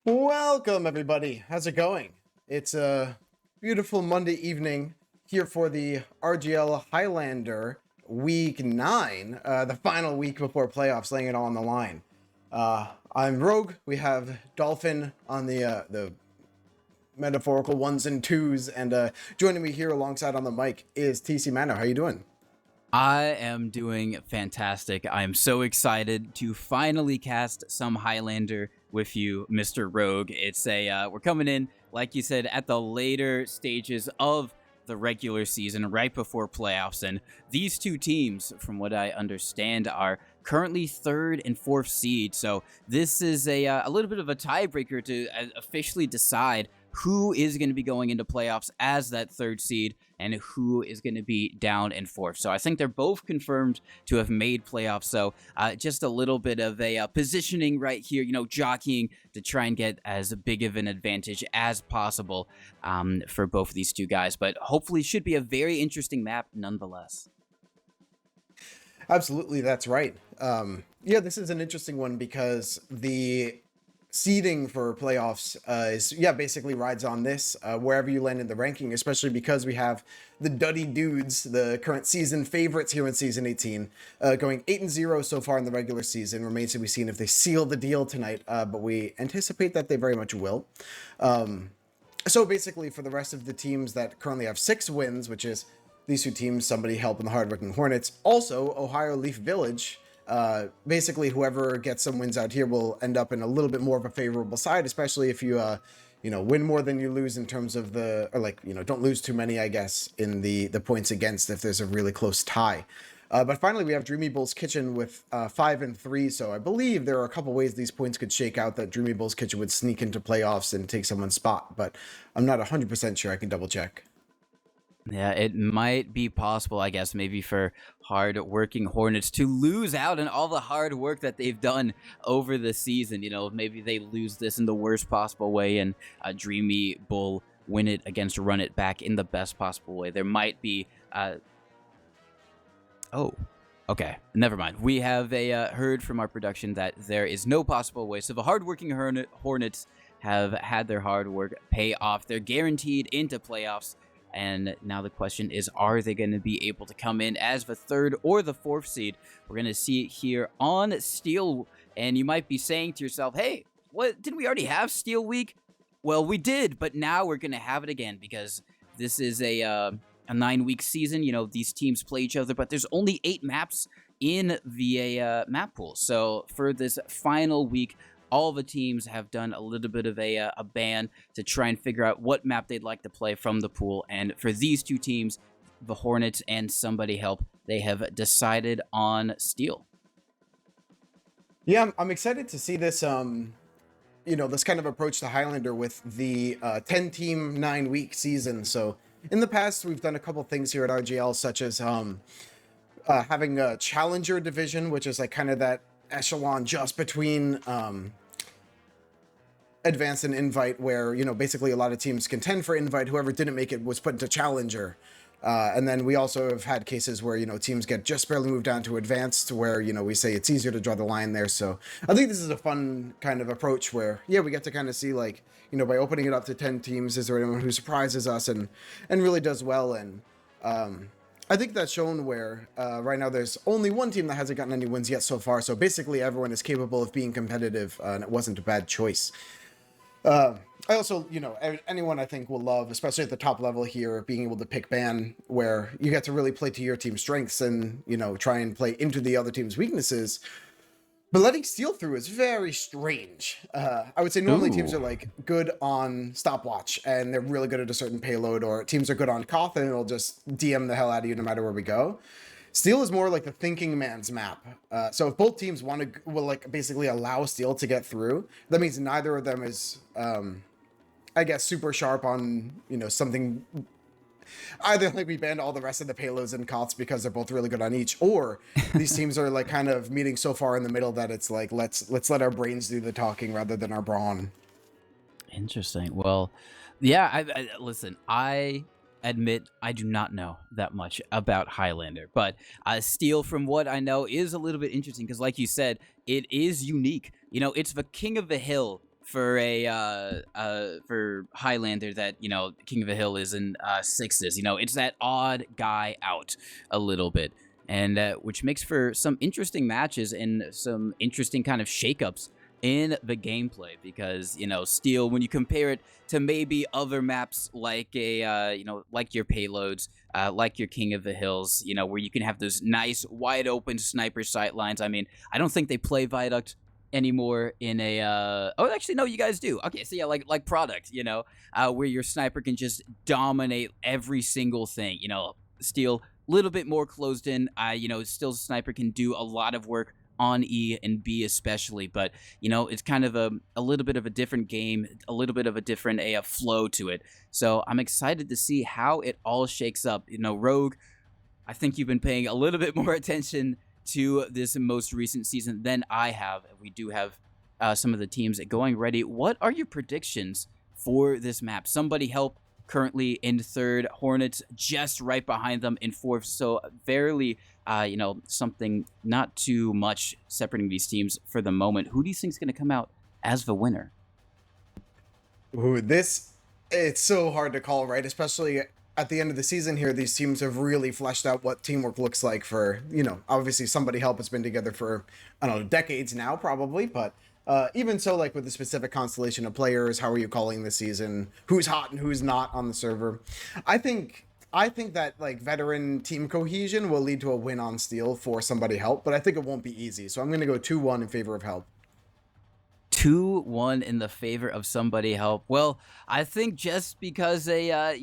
Welcome, everybody. How's it going? It's a beautiful Monday evening here for the RGL Highlander Week 9, the final week before playoffs, laying it all on the line. I'm Rogue. We have Dolphin on the metaphorical ones and twos, and joining me here alongside on the mic is TC Mano. How you doing? I am doing fantastic. I am so excited to finally cast some Highlander with you, Mr. Rogue. We're coming in, like you said, at the later stages of the regular season, right before playoffs, and these two teams, from what I understand, are currently third and fourth seed. So this is a little bit of a tiebreaker to officially decide who is going to be going into playoffs as that third seed and who is going to be down in fourth. So I think they're both confirmed to have made playoffs. So just a little bit of a positioning right here, jockeying to try and get as big of an advantage as possible for both of these two guys. But hopefully should be a very interesting map nonetheless. Absolutely, that's right. Yeah, this is an interesting one because the seeding for playoffs basically rides on this wherever you land in the ranking, especially because we have the Duddy Dudes, the current season favorites here in season 18, going 8-0 so far in the regular season. Remains to be seen if they seal the deal tonight, but we anticipate that they very much will. So basically, for the rest of the teams that currently have 6 wins, which is these two teams, somebody helping the Hardworking Hornets, also Ohio Leaf Village. Basically, whoever gets some wins out here will end up in a little bit more of a favorable side, especially if you, win more than you lose in terms of don't lose too many, I guess, in the points against if there's a really close tie. But finally, we have Dreamy Bull's Kitchen with 5-3. So I believe there are a couple ways these points could shake out that Dreamy Bull's Kitchen would sneak into playoffs and take someone's spot. But I'm not 100% sure. I can double check. Yeah, it might be possible, I guess, maybe for hard-working Hornets to lose out on all the hard work that they've done over the season. Maybe they lose this in the worst possible way and Dreamy Bull win it against Run It back in the best possible way. There might be... Oh, okay, never mind. We have heard from our production that there is no possible way. So the hard-working Hornets have had their hard work pay off. They're guaranteed into playoffs. And now the question is, are they going to be able to come in as the third or the fourth seed? We're going to see it here on Steel. And you might be saying to yourself, hey, what, didn't we already have Steel Week? Well, we did, but now we're going to have it again because this is a 9-week season. These teams play each other, but there's only 8 maps in the map pool. So for this final week, all the teams have done a little bit of a ban to try and figure out what map they'd like to play from the pool. And for these two teams, the Hornets and Somebody Help, they have decided on Steel. Yeah, I'm excited to see this, this kind of approach to Highlander with the 10-team, 9-week season. So in the past, we've done a couple things here at RGL, such as having a Challenger division, which is like kind of that echelon just between Advanced and Invite, where basically a lot of teams contend for Invite. Whoever didn't make it was put into Challenger, and then we also have had cases where teams get just barely moved down to Advanced, where we say it's easier to draw the line there. So I think this is a fun kind of approach where we get to kind of see, like, by opening it up to 10 teams, is there anyone who surprises us and really does well. And I think that's shown where right now there's only one team that hasn't gotten any wins yet so far. So basically everyone is capable of being competitive, and it wasn't a bad choice. I also, anyone I think will love, especially at the top level here, being able to pick ban where you get to really play to your team's strengths and, try and play into the other team's weaknesses. But letting Steel through is very strange. I would say normally teams are like good on stopwatch and they're really good at a certain payload, or teams are good on Koth and it'll just DM the hell out of you no matter where we go. Steel is more like the thinking man's map. So if both teams will basically allow Steel to get through, that means neither of them is, I guess, super sharp on, something. Either like we banned all the rest of the payloads and Koths because they're both really good on each, or these teams are like kind of meeting so far in the middle that it's like, let's let our brains do the talking rather than our brawn. Interesting. Well, yeah, listen, I admit I do not know that much about Highlander, but Steel, from what I know, is a little bit interesting because, like you said, it is unique. It's the king of the hill for a for Highlander that King of the Hill is in sixes. It's that odd guy out a little bit, and which makes for some interesting matches and some interesting kind of shakeups in the gameplay, because Steel, when you compare it to maybe other maps like like your payloads, like your King of the Hills, where you can have those nice wide open sniper sight lines. I mean, I don't think they play Viaduct anymore in a oh, actually no, you guys do. Okay, so yeah, like Product, where your sniper can just dominate every single thing. Steel, little bit more closed in. Still sniper can do a lot of work on E and B especially, but it's kind of a little bit of a different game, a little bit of a different flow to it. So I'm excited to see how it all shakes up. Rogue, I think you've been paying a little bit more attention to this most recent season than I have. We do have some of the teams going ready. What are your predictions for this map? Somebody help currently in third, Hornets just right behind them in fourth, so barely something not too much separating these teams for the moment. Who do you think is going to come out as the winner? Ooh, it's so hard to call, right? Especially at the end of the season here, these teams have really fleshed out what teamwork looks like for, obviously Somebody Help has been together for, I don't know, decades now probably, but even so, like with the specific constellation of players, how are you calling this season? Who's hot and who's not on the server? I think that like veteran team cohesion will lead to a win on Steel for Somebody Help, but I think it won't be easy. So I'm going to go 2-1 in favor of Help. 2-1 in the favor of Somebody Help. Well, I think just because I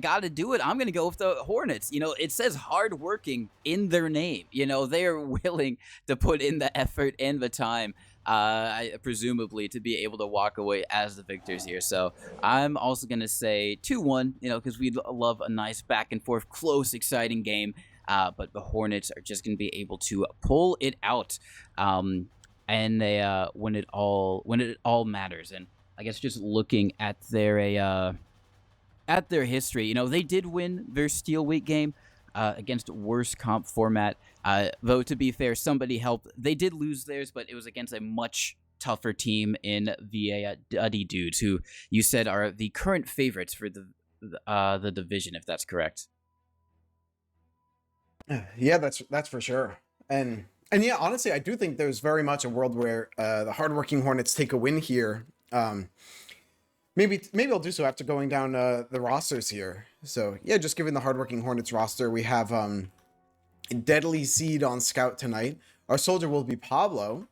got to do it, I'm going to go with the Hornets. It says hardworking in their name. They are willing to put in the effort and the time, presumably, to be able to walk away as the victors here. So I'm also going to say 2-1, because we love a nice back and forth, close, exciting game. But the Hornets are just going to be able to pull it out. And they when it all matters. And I guess just looking at their history, they did win their Steel Week game against worst comp format. Though to be fair, Somebody Help, they did lose theirs, but it was against a much tougher team in the Duddy Dudes, who you said are the current favorites for the division, if that's correct. Yeah, that's for sure. And yeah, honestly, I do think there's very much a world where the hardworking Hornets take a win here. Maybe I'll do so after going down the rosters here. So yeah, just given the hardworking Hornets roster, we have Deadly Seed on Scout tonight. Our soldier will be Pablo.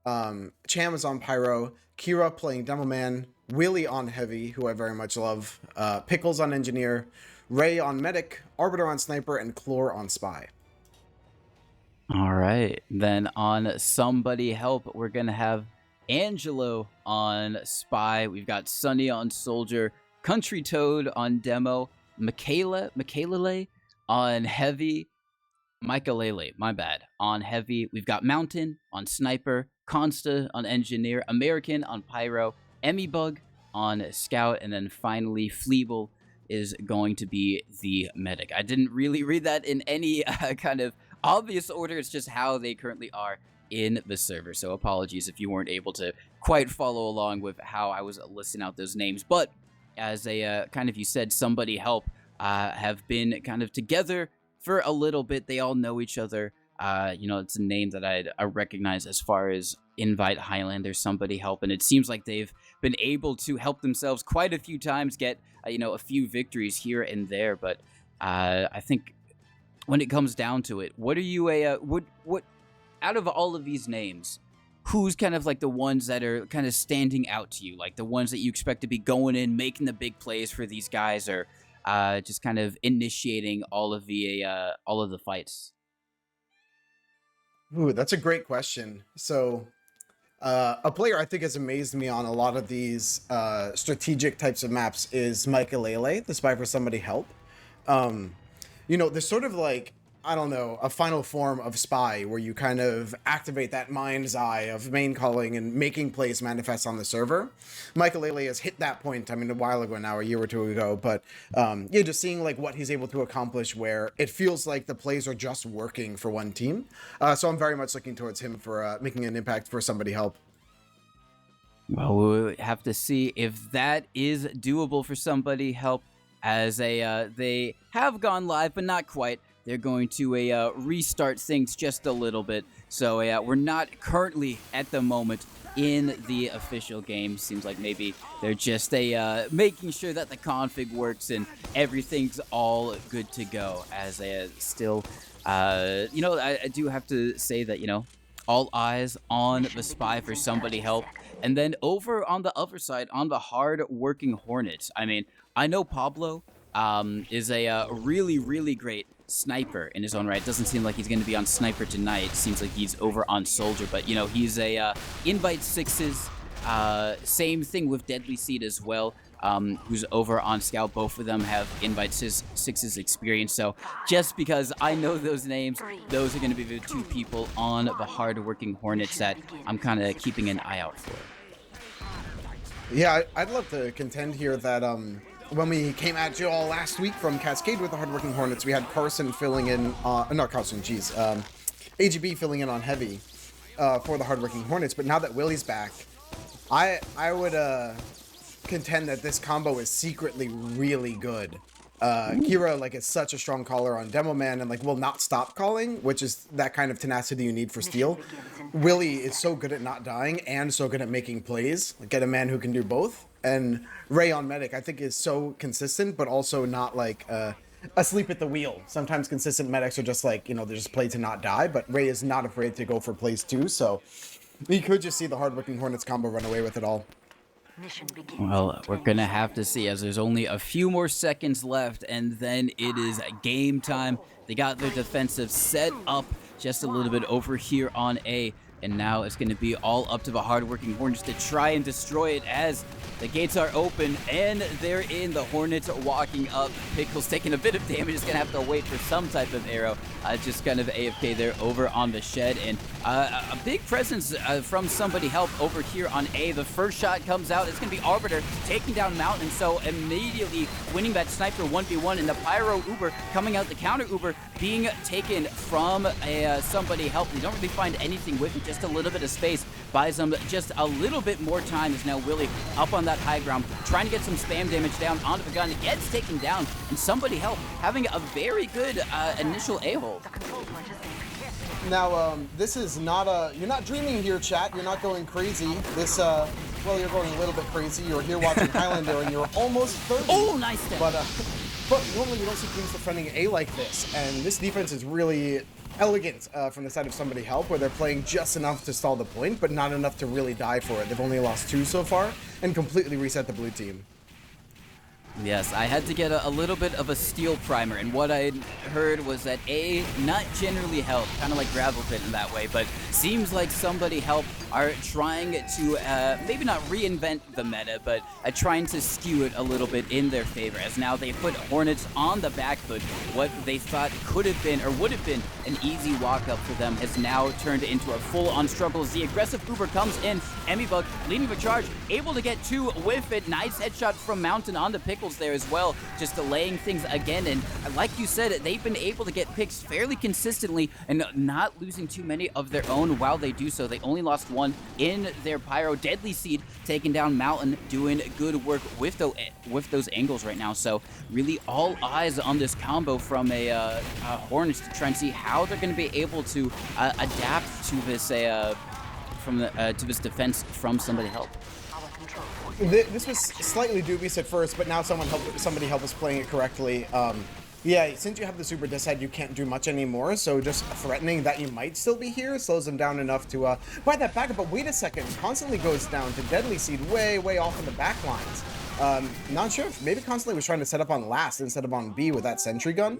Cham is on Pyro. Kira playing Demoman. Willie on Heavy, who I very much love. Pickles on Engineer. Ray on Medic. Arbiter on Sniper. And Chlor on Spy. All right, then on Somebody Help, we're gonna have Angelo on Spy. We've got Sunny on Soldier, Country Toad on Demo, Michaela on Heavy, Michaelele, my bad, on Heavy. We've got Mountain on Sniper, Consta on Engineer, American on Pyro, Emmy Bug on Scout, and then finally Fleeble is going to be the Medic. I didn't really read that in any kind of obvious order. It's just how they currently are in the server. So apologies if you weren't able to quite follow along with how I was listing out those names. But as a kind of, you said, Somebody Help have been kind of together for a little bit. They all know each other. It's a name that I recognize as far as Invite Highlander, Somebody Help. And it seems like they've been able to help themselves quite a few times, get, a few victories here and there. But I think when it comes down to it, what are you what out of all of these names, who's kind of like the ones that are kind of standing out to you, like the ones that you expect to be going in, making the big plays for these guys, or just kind of initiating all of the fights? Ooh, that's a great question. So a player I think has amazed me on a lot of these strategic types of maps is Michaelele, the Spy for Somebody Help. There's sort of like, I don't know, a final form of Spy where you kind of activate that mind's eye of main calling and making plays manifest on the server. Michaelele has hit that point, a while ago now, a year or two ago, but just seeing like what he's able to accomplish where it feels like the plays are just working for one team. So I'm very much looking towards him for making an impact for Somebody Help. Well, we'll have to see if that is doable for somebody help, as they have gone live, but not quite. They're going to restart things just a little bit. So we're not currently at the moment in the official game. Seems like maybe they're just making sure that the config works and everything's all good to go. As still, I do have to say that, all eyes on the spy for somebody help. And then over on the other side, on the hard-working Hornets, I mean, I know Pablo is a really, really great sniper in his own right. Doesn't seem like he's going to be on sniper tonight. Seems like he's over on soldier, but he's a invite sixes. Same thing with Deadly Seed as well. Who's over on scout. Both of them have invite sixes experience. So just because I know those names, those are going to be the two people on the hard-working Hornets that I'm kind of keeping an eye out for. Yeah, I'd love to contend here that when we came at you all last week from Cascade with the hardworking Hornets, we had Carson filling in, not Carson, geez, AGB filling in on heavy for the hardworking Hornets. But now that Willie's back, I would contend that this combo is secretly really good. Kira is such a strong caller on Demo Man and will not stop calling, which is that kind of tenacity you need for Steel. Willie is so good at not dying and so good at making plays. Get a man who can do both. And Ray on Medic, I think, is so consistent, but also not asleep at the wheel. Sometimes consistent medics are just they just play to not die, but Ray is not afraid to go for plays too. So we could just see the hardworking Hornets combo run away with it all. Well, we're going to have to see, as there's only a few more seconds left, and then it is game time. They got their defensive set up just a little bit over here on A, and now it's going to be all up to the hardworking Hornets to try and destroy it as the gates are open, and they're in. The Hornets are walking up. Pickle's taking a bit of damage. It's going to have to wait for some type of arrow. Just kind of AFK there over on the shed, and a big presence from somebody help over here on A. The first shot comes out. It's going to be Arbiter taking down Mountain, so immediately winning that sniper 1v1, and the Pyro Uber coming out, the counter Uber being taken from somebody help. They don't really find anything with it, just a little bit of space. Buys them just a little bit more time as now Willie up on that high ground, trying to get some spam damage down onto the gun. Gets taken down, and somebody help having a very good initial A-hole. Now, this is not you're not dreaming here, chat. You're not going crazy. This, well, you're going a little bit crazy. You're here watching Highlander, and you're almost 30. Oh, nice step. But normally you don't see teams defending A like this, and this defense is really elegant from the side of somebody help, where they're playing just enough to stall the point, but not enough to really die for it. They've only lost 2 so far, and completely reset the blue team. Yes, I had to get a little bit of a steel primer, and what I heard was that A not generally help, kind of like Gravel Pit in that way, but seems like somebody help are trying to maybe not reinvent the meta, but trying to skew it a little bit in their favor, as now they put Hornets on the back foot. What they thought could have been, or would have been, an easy walk-up for them has now turned into a full-on struggle as the aggressive Uber comes in. Emmybug leading the charge, able to get 2 with it. Nice headshot from Mountain on the Pickles there as well, just delaying things again. And like you said, they've been able to get picks fairly consistently and not losing too many of their own while they do so. They only lost 1 in their Pyro. Deadly Seed taking down Mountain, doing good work with those angles right now. So really all eyes on this combo from a Hornets to try and see how they're going to be able to adapt to this to this defense from somebody help. This was slightly dubious at first, but now somebody help us playing it correctly. Yeah, since you have the super dishead, you can't do much anymore, so just threatening that you might still be here slows them down enough to buy that backup. But wait a second, constantly goes down to Deadly Seed way off in the back lines. Not sure if maybe Constantly was trying to set up on last instead of on B with that sentry gun.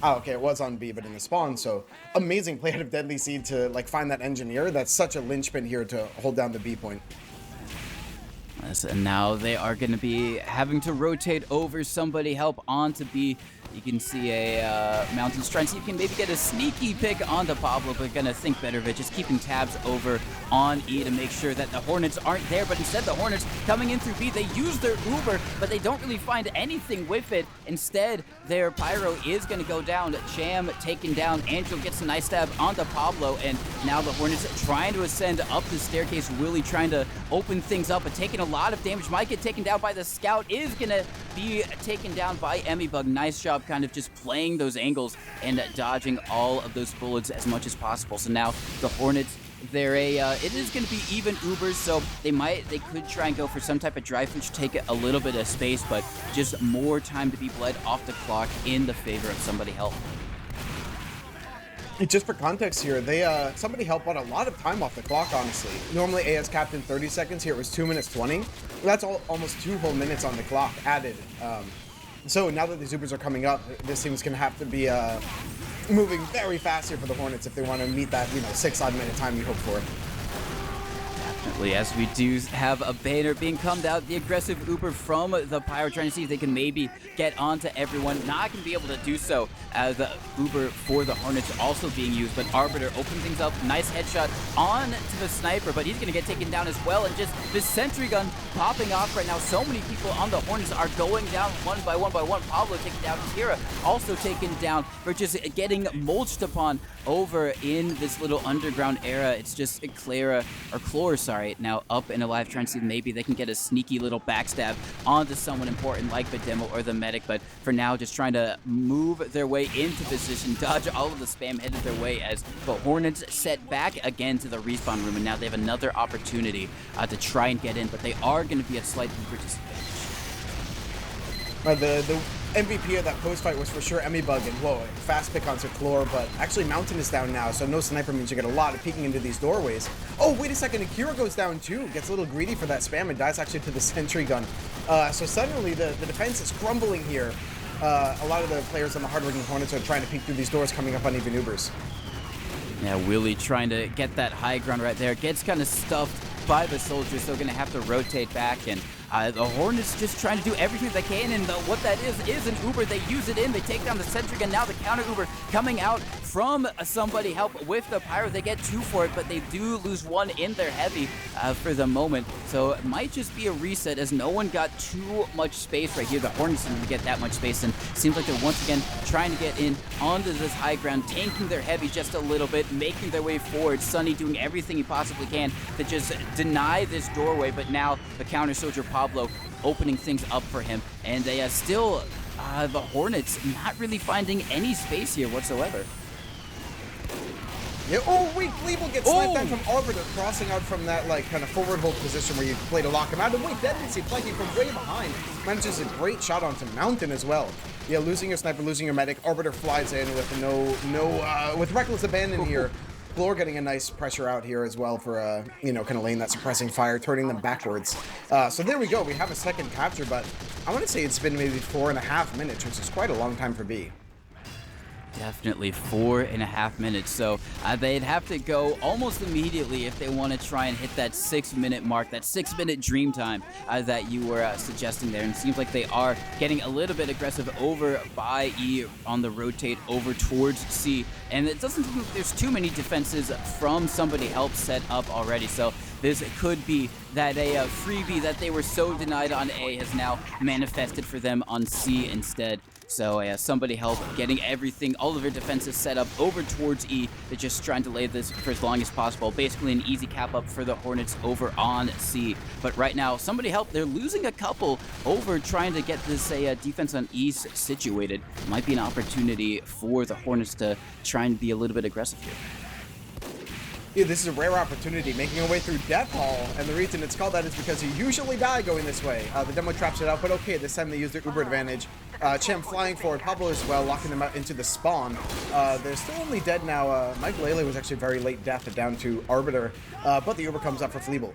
Okay, it was on B, but in the spawn, so amazing play out of Deadly Seed to find that engineer. That's such a linchpin here to hold down the B point. And now they are going to be having to rotate over somebody help onto B. You can see a Mountain Strike. You can maybe get a sneaky pick onto Pablo, but gonna think better of it. Just keeping tabs over on E to make sure that the Hornets aren't there. But instead, the Hornets coming in through B, they use their Uber, but they don't really find anything with it. Instead, their Pyro is gonna go down. Cham taken down. Angel gets a nice stab onto Pablo, and now the Hornets trying to ascend up the staircase, really trying to open things up, but taking a lot of damage. Might get taken down by the scout, is gonna be taken down by Emmybug. Nice job kind of just playing those angles and dodging all of those bullets as much as possible. So now the Hornets, it is going to be even Ubers, so they could try and go for some type of dry foods, take a little bit of space, but just more time to be bled off the clock in the favor of somebody help. Just for context here, somebody help bought a lot of time off the clock, honestly. Normally AS capped in 30 seconds, here it was 2 minutes 20. That's almost 2 whole minutes on the clock added. So now that these Ubers are coming up, this team's going to have to be moving very fast here for the Hornets if they want to meet that, 6-odd minute time you hope for. Definitely, as we do have a banner being cummed out, the aggressive Uber from the Pyro, trying to see if they can maybe get onto everyone. Not going to be able to do so. The Uber for the Hornets also being used, but Arbiter opens things up. Nice headshot on to the sniper, but he's going to get taken down as well. And just the sentry gun popping off right now. So many people on the Hornets are going down one by one by one. Pablo taken down. Kira also taken down. We're just getting mulched upon over in this little underground era. It's just Clara, sorry, now up and alive, trying to see maybe they can get a sneaky little backstab onto someone important like the demo or the medic, but for now just trying to move their way into position, dodge all of the spam headed their way as the Hornets set back again to the respawn room, and now they have another opportunity to try and get in, but they are going to be at slight disadvantage. The MVP of that post-fight was for sure Emmybug, and whoa, fast pick onto Chlor, but actually Mountain is down now, so no sniper means you get a lot of peeking into these doorways. Oh, wait a second, Akira goes down too, gets a little greedy for that spam and dies actually to the sentry gun. So suddenly the defense is crumbling here. A lot of the players on the Hardworking Hornets are trying to peek through these doors coming up on even Ubers. Yeah, Willie trying to get that high ground right there, gets kind of stuffed by the soldiers, so going to have to rotate back, and the Hornets just trying to do everything they can, and what that is an Uber. They use it in, they take down the sentry gun. Now the counter Uber coming out from somebody help with the Pyro. They get 2 for it, but they do lose 1 in their heavy for the moment. So it might just be a reset, as no one got too much space right here. The Hornets didn't get that much space, and seems like they're once again trying to get in onto this high ground, tanking their heavy just a little bit, making their way forward. Sunny doing everything he possibly can to just deny this doorway, but now the counter soldier Pablo opening things up for him, and they still the Hornets not really finding any space here whatsoever. Yeah, oh wait, Gleeble gets sniped down from Arbiter, crossing out from that kind of forward hold position where you play to lock him out. And wait, Deadency flanking from way behind. Manages a great shot onto Mountain as well. Yeah, losing your sniper, losing your medic. Arbiter flies in with with reckless abandon here. Chlor getting a nice pressure out here as well for, kind of laying that suppressing fire, turning them backwards. So there we go. We have a second capture, but I want to say it's been maybe 4.5 minutes, which is quite a long time for B. Definitely 4.5 minutes, so they'd have to go almost immediately if they want to try and hit that 6-minute mark, that 6-minute dream time that you were suggesting there. And it seems like they are getting a little bit aggressive over by E on the rotate over towards C, and it doesn't seem like there's too many defenses from somebody help set up already, so this could be that a freebie that they were so denied on A has now manifested for them on C instead. So somebody help getting everything, all of their defenses set up over towards E. They're just trying to lay this for as long as possible. Basically an easy cap up for the Hornets over on C. But right now, somebody help. They're losing a couple over trying to get this defense on E situated. Might be an opportunity for the Hornets to try and be a little bit aggressive here. Yeah, this is a rare opportunity, making our way through Death Hall, and the reason it's called that is because you usually die going this way. The demo traps it out, but okay, this time they use their Uber advantage. Champ flying forward, Pablo as well, locking them out into the spawn. They're still only dead now. Mike Lele was actually very late death down to Arbiter, but the Uber comes up for Fleeble.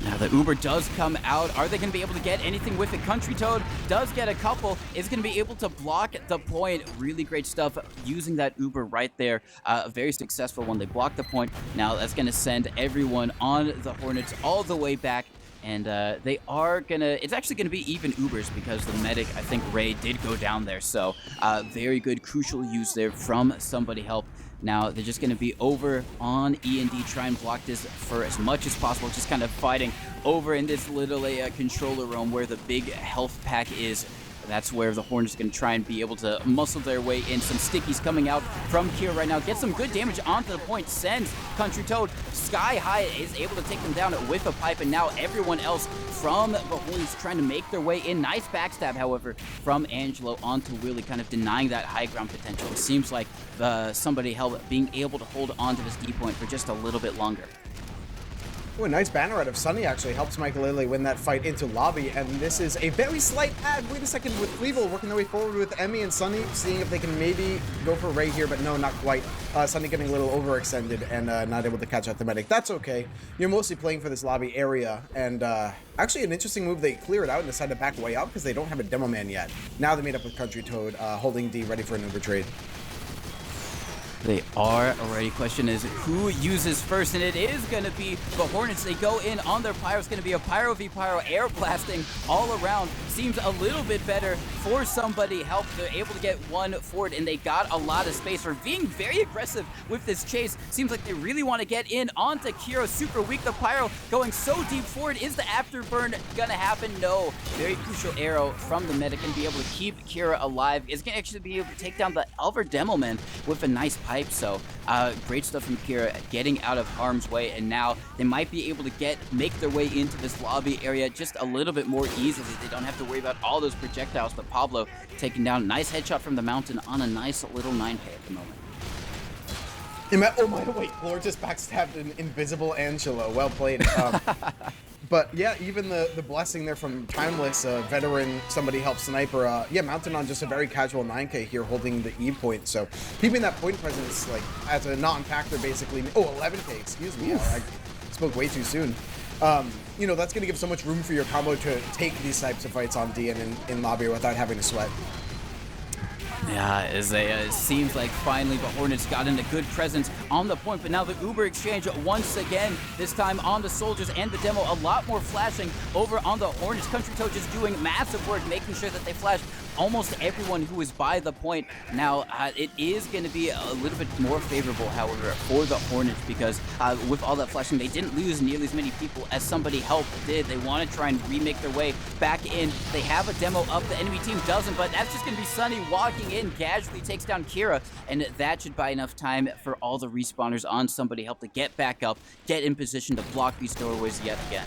Now the Uber does come out. Are they going to be able to get anything with it? Country Toad does get a couple. Is going to be able to block the point. Really great stuff using that Uber right there. A very successful one. They block the point. Now that's going to send everyone on the Hornets all the way back. And they are going to... It's actually going to be even Ubers because the medic, I think Ray, did go down there. So very good, crucial use there from somebody help. Now, they're just going to be over on E and D, try and block this for as much as possible, just kind of fighting over in this little controller room where the big health pack is. That's where the Hornets going to try and be able to muscle their way in. Some stickies coming out from Kira right now. Get some good damage onto the point. Sends Country Toad sky high. Is able to take them down with a pipe. And now everyone else from the Hornets trying to make their way in. Nice backstab, however, from Angelo onto Willie, kind of denying that high ground potential. It seems like somebody held being able to hold on to this D point for just a little bit longer. Oh, a nice banner out of Sunny actually helps Michael win that fight into lobby, and this is a very slight ad. Wait a second, with Cleveland working their way forward with Emmy and Sunny, seeing if they can maybe go for Ray here, but no, not quite. Sunny getting a little overextended and not able to catch out the medic. That's okay. You're mostly playing for this lobby area, and actually an interesting move. They clear it out and decide to back way out because they don't have a demo man yet. Now they made up with Country Toad, holding D, ready for an Uber trade. They are already. Question is who uses first, and it is going to be the Hornets. They go in on their pyro. It's going to be a pyro v pyro, air blasting all around. Seems a little bit better for somebody help. They're able to get one forward, and they got a lot of space for being very aggressive with this chase. Seems like they really want to get in onto Kiro. Super weak. The pyro going so deep forward. Is the afterburn going to happen? No. Very crucial arrow from the medic and be able to keep Kira alive. Is going to actually be able to take down the Elver Demoman with a nice pipe. So great stuff from Kira, getting out of harm's way, and now they might be able to make their way into this lobby area just a little bit more easily. They don't have to worry about all those projectiles, but Pablo taking down. Nice headshot from the mountain on a nice little 9K at the moment. Oh my, wait, Lord just backstabbed an invisible Angelo. Well played. But yeah, even the blessing there from Timeless, veteran, somebody help sniper. Yeah, Mountain on just a very casual 9K here, holding the E point. So keeping that point presence like as a non-factor basically. Oh, 11K, excuse me. I spoke way too soon. You know, that's going to give so much room for your combo to take these types of fights on D and in lobby without having to sweat. Yeah, it seems like finally the Hornets got in a good presence on the point, but now the Uber exchange once again, this time on the soldiers and the demo, a lot more flashing over on the Hornets. Country Toad just doing massive work, making sure that they flash almost everyone who is by the point. Now, it is going to be a little bit more favorable, however, for the Hornets because with all that flashing, they didn't lose nearly as many people as somebody help did. They want to try and remake their way back in. They have a demo up, the enemy team doesn't, but that's just going to be Sunny walking in, casually takes down Kira, and that should buy enough time for all the respawners on somebody help to get back up, get in position to block these doorways yet again.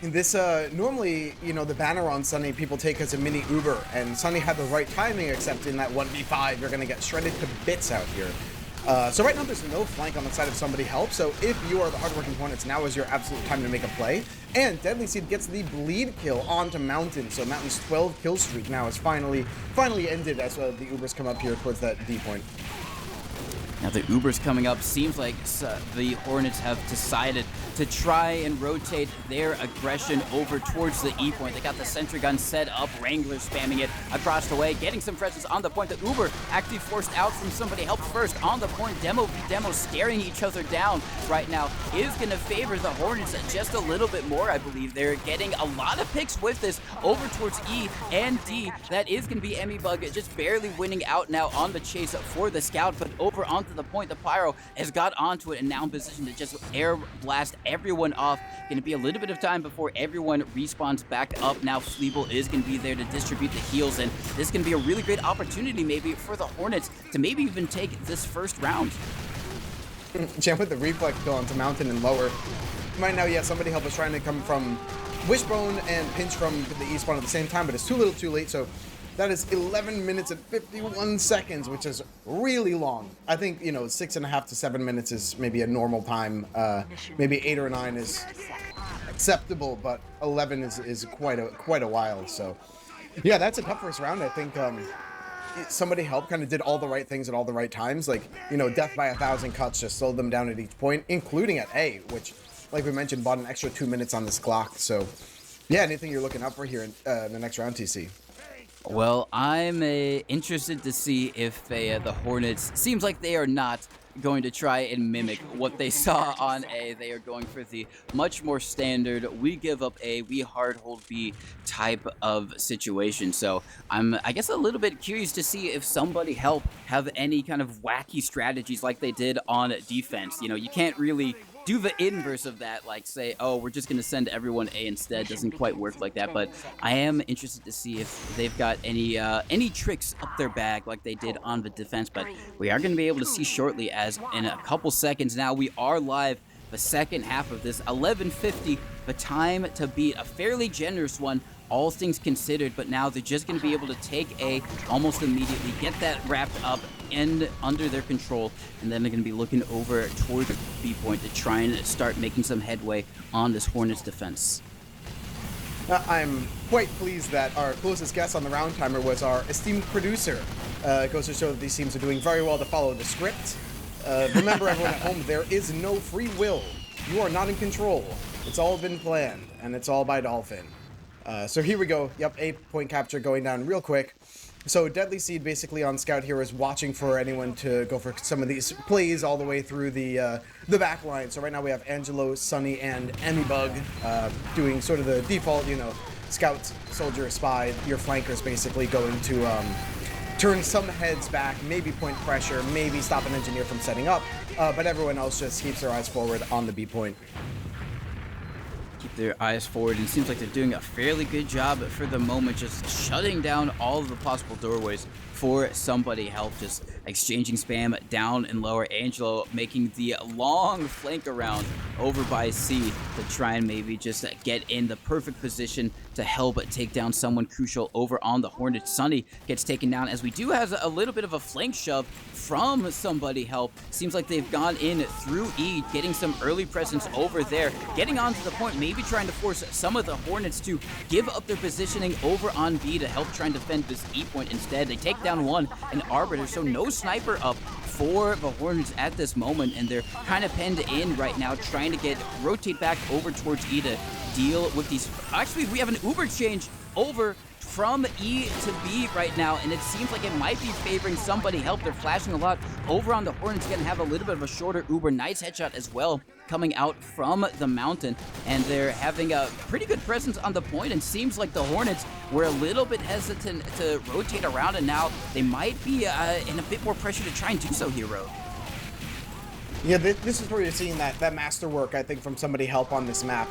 This, normally, you know, the banner on Sunny people take as a mini Uber, and Sunny had the right timing, except in that 1v5, you're going to get shredded to bits out here. So right now there's no flank on the side of somebody help, so if you are the Hardworking Hornets, now is your absolute time to make a play. And Deadly Seed gets the bleed kill onto Mountain, so Mountain's 12 kill streak now is finally ended as the Ubers come up here towards that D point. Now the Uber's coming up. Seems like the Hornets have decided to try and rotate their aggression over towards the E point. They got the sentry gun set up, Wrangler spamming it across the way, getting some presence on the point. The Uber actually forced out from somebody helped first on the point. Demo v Demo staring each other down right now is going to favor the Hornets just a little bit more, I believe. They're getting a lot of picks with this over towards E and D. That is going to be Emmy Bug just barely winning out now on the chase for the Scout, but over onto the point, the Pyro has got onto it and now in position to just air blast everyone off. Going to be a little bit of time before everyone respawns back up. Now Fleeble is going to be there to distribute the heals, and this is going to be a really great opportunity maybe for the Hornets to maybe even take this first round. Jam with the reflex kill onto Mountain and lower. Right now, yeah, somebody help us trying to come from Wishbone and pinch from the E spawn at the same time, but it's too little too late, so that is 11 minutes and 51 seconds, which is really long. I think, you know, 6.5 to 7 minutes is maybe a normal time. Maybe 8 or 9 is acceptable, but 11 is quite a while. So, yeah, that's a tough first round. I think somebody helped kind of did all the right things at all the right times. Like, you know, death by 1,000 cuts just slowed them down at each point, including at A, which, like we mentioned, bought an extra 2 minutes on this clock. So, yeah, anything you're looking up for here in the next round, TC? Well, I'm interested to see if the Hornets, seems like they are not going to try and mimic what they saw on A. They are going for the much more standard, we give up A, we hard hold B type of situation. So I'm, I guess, a little bit curious to see if somebody help have any kind of wacky strategies like they did on defense. You know, you can't really do the inverse of that, like say, oh, we're just gonna send everyone A instead. Doesn't quite work like that. But I am interested to see if they've got any tricks up their bag like they did on the defense. But we are gonna be able to see shortly, as in a couple seconds now we are live. The second half of this 11:50, the time to beat, a fairly generous one, all things considered, but now they're just going to be able to take A almost immediately, get that wrapped up and under their control, and then they're going to be looking over toward the B point to try and start making some headway on this Hornets defense. I'm quite pleased that our closest guest on the round timer was our esteemed producer. It goes to show that these teams are doing very well to follow the script. Remember, everyone at home, there is no free will. You are not in control. It's all been planned, and it's all by Dolphin. So here we go. Yep, 8-point capture going down real quick. So Deadly Seed basically on Scout here is watching for anyone to go for some of these plays all the way through the back line. So right now we have Angelo, Sunny, and Emibug doing sort of the default, Scout, Soldier, Spy, your flankers basically going to turn some heads back, maybe point pressure, maybe stop an engineer from setting up, but everyone else just keeps their eyes forward on the B point. Keep their eyes forward, and it seems like they're doing a fairly good job for the moment, just shutting down all of the possible doorways for somebody help, just exchanging spam down and lower. Angelo making the long flank around over by C to try and maybe just get in the perfect position to help take down someone crucial over on the Hornet. Sunny gets taken down, as we do have a little bit of a flank shove from somebody help. Seems like they've gone in through E, getting some early presence over there, getting onto the point, maybe trying to force some of the Hornets to give up their positioning over on B to help try and defend this E point. Instead, they take down one, an Arbiter, so no sniper up for the Hornets at this moment, and they're kind of penned in right now, trying to rotate back over towards E to deal with these. Actually, we have an Uber change over from E to B right now, and it seems like it might be favoring somebody help. They're flashing a lot over on the Hornets, gonna have a little bit of a shorter Uber. Nice headshot as well coming out from the mountain, and they're having a pretty good presence on the point, and seems like the Hornets were a little bit hesitant to rotate around, and now they might be in a bit more pressure to try and do so here, Ro. Yeah, this is where you're seeing that masterwork, I think, from somebody help on this map.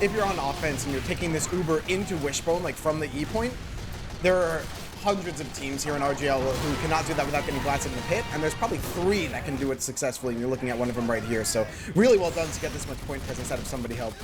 If you're on offense and you're taking this Uber into Wishbone, like from the E point, there are hundreds of teams here in RGL who cannot do that without getting blasted in the pit, and there's probably 3 that can do it successfully, and you're looking at one of them right here. So really well done to get this much point presence out of somebody help.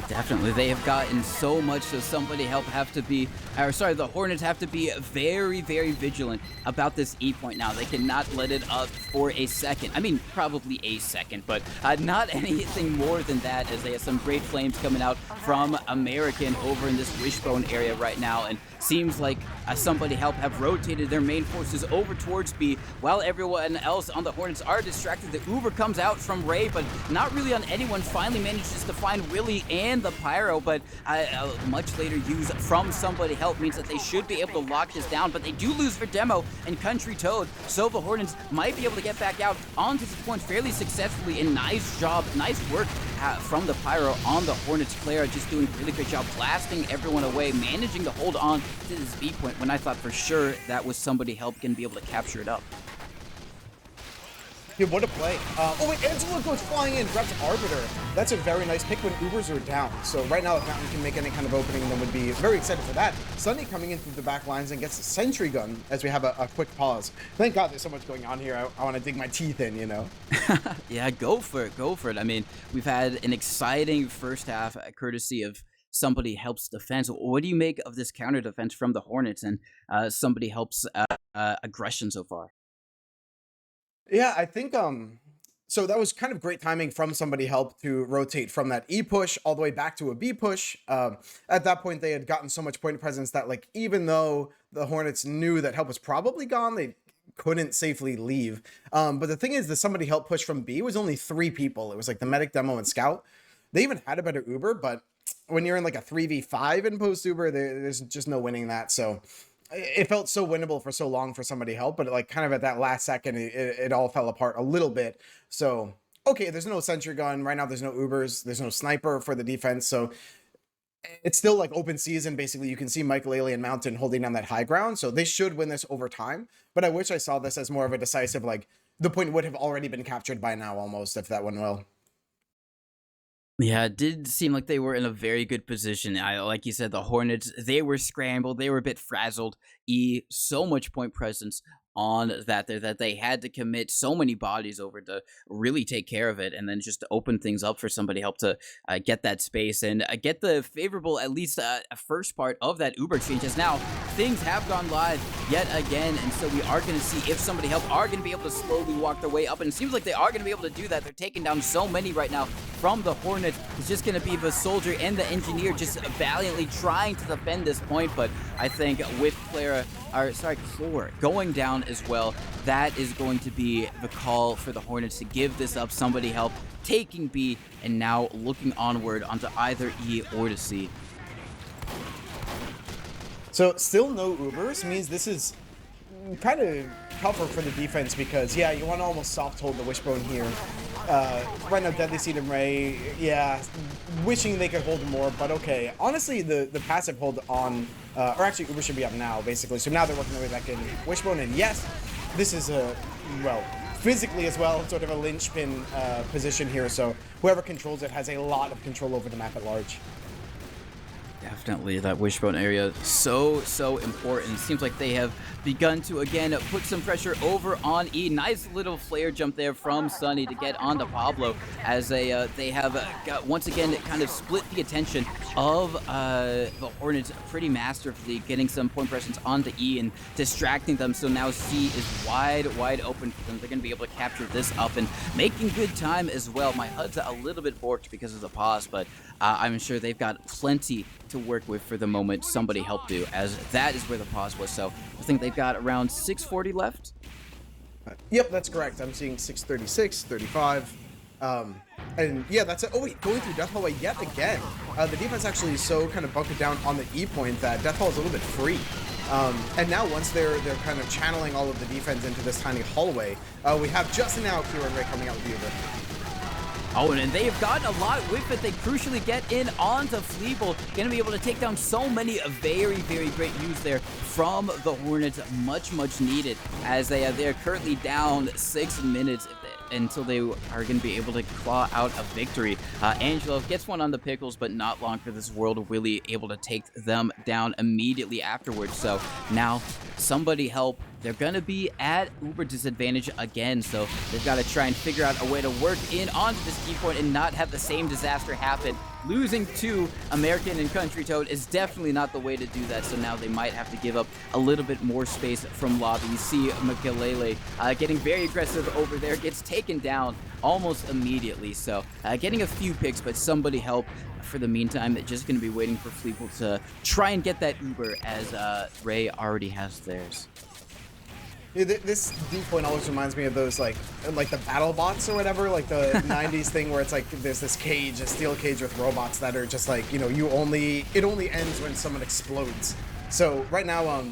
Definitely, they have gotten so much, so somebody help have to be, or sorry, the Hornets have to be very, very vigilant about this E point now. They cannot let it up for a second. I mean, probably a second, but not anything more than that, as they have some great flames coming out from American over in this Wishbone area right now, and seems like somebody help have rotated their main forces over towards B, while everyone else on the Hornets are distracted. The Uber comes out from Ray, but not really on anyone. Finally manages to find Willie and the Pyro, but a much later use from somebody help means that they should be able to lock this down, but they do lose for Demo and Country Toad, so the Hornets might be able to get back out onto this point fairly successfully, and nice job, nice work from the Pyro on the Hornets. Clara just doing a really great job blasting everyone away, managing to hold on to this B point when I thought for sure that was somebody help going to be able to capture it up. Dude, what a play. Oh wait, Angelo goes flying in, grabs Arbiter. That's a very nice pick when Ubers are down. So right now, if Mountain can make any kind of opening, then would be very excited for that. Sunny coming in through the back lines and gets a sentry gun as we have a quick pause. Thank God there's so much going on here. I want to dig my teeth in, Yeah, go for it, go for it. I mean, we've had an exciting first half courtesy of somebody helps defense. What do you make of this counter defense from the Hornets and somebody helps aggression so far? Yeah, I think so that was kind of great timing from somebody help to rotate from that E push all the way back to a B push. At that point, they had gotten so much point presence that, like, even though the Hornets knew that help was probably gone, they couldn't safely leave. But the thing is, the somebody help push from B was only 3 people. It was like the medic, Demo, and Scout. They even had a better Uber, but when you're in like a 3v5 in post Uber, there's just no winning that. So it felt so winnable for so long for somebody help, but like kind of at that last second, it all fell apart a little bit. So, okay, there's no sentry gun right now. There's no Ubers. There's no sniper for the defense. So it's still like open season. Basically, you can see Michael Alien Mountain holding down that high ground. So they should win this over time. But I wish I saw this as more of a decisive, like, the point would have already been captured by now almost if that went well. Yeah, it did seem like they were in a very good position. Like you said, the Hornets, they were scrambled. They were a bit frazzled. So much point presence on that there that they had to commit so many bodies over to really take care of it, and then just to open things up for somebody help to get that space and get the favorable, at least first part of that Uber exchange. As now things have gone live yet again, and so we are going to see if somebody help are going to be able to slowly walk their way up, and it seems like they are going to be able to do that. They're taking down so many right now from the Hornets. It's just going to be the soldier and the engineer just valiantly trying to defend this point, but I think with Chlor going down as well, that is going to be the call for the Hornets to give this up. Somebody help taking B and now looking onward onto either E or to C. So still no Ubers means this is kind of tougher for the defense because, yeah, you want to almost soft hold the Wishbone here. Right now, Deadly Seed and Ray, yeah, wishing they could hold more, but okay. Honestly, the passive hold on, or actually Uber should be up now, basically. So now they're working their way back in Wishbone, and yes, this is a, well, physically as well, sort of a linchpin position here, so whoever controls it has a lot of control over the map at large. Definitely, that Wishbone area so important. Seems like they have begun to again put some pressure over on E. Nice little flare jump there from Sunny to get onto Pablo as they have got, once again kind of split the attention of the Hornets pretty masterfully, getting some point presence onto E and distracting them. So now C is wide open for them. They're going to be able to capture this up and making good time as well. My HUD's a little bit borked because of the pause, but I'm sure they've got plenty to work with for the moment. Somebody help do, as that is where the pause was. So I think they've got around 640 left. Yep, that's correct. I'm seeing 636, 35. And yeah, that's it. Oh wait, going through Death Hallway yet again. The defense actually is so kind of bunkered down on the E point that Death Hall is a little bit free. And now once they're kind of channeling all of the defense into this tiny hallway, we have just now Kira and Ray coming out with the Uber. Oh, and they have gotten a lot with it. They crucially get in onto Fleeble. Going to be able to take down so many very great use there from the Hornets. Much needed, as they're currently down 6 minutes until they are going to be able to claw out a victory. Angelo gets one on the pickles, but not long for this world. Willie able to take them down immediately afterwards. So now somebody help. They're going to be at Uber disadvantage again, so they've got to try and figure out a way to work in onto this key point and not have the same disaster happen. Losing to American and Country Toad is definitely not the way to do that, so now they might have to give up a little bit more space from lobby. You see Makalele getting very aggressive over there, gets taken down almost immediately, so getting a few picks, but somebody help. For the meantime, they're just going to be waiting for Fleeple to try and get that Uber, as Ray already has theirs. Yeah, this D point always reminds me of those like the battle bots or whatever, like the 90s thing where it's like there's this cage, a steel cage with robots that are just like, you know, it only ends when someone explodes. So right now,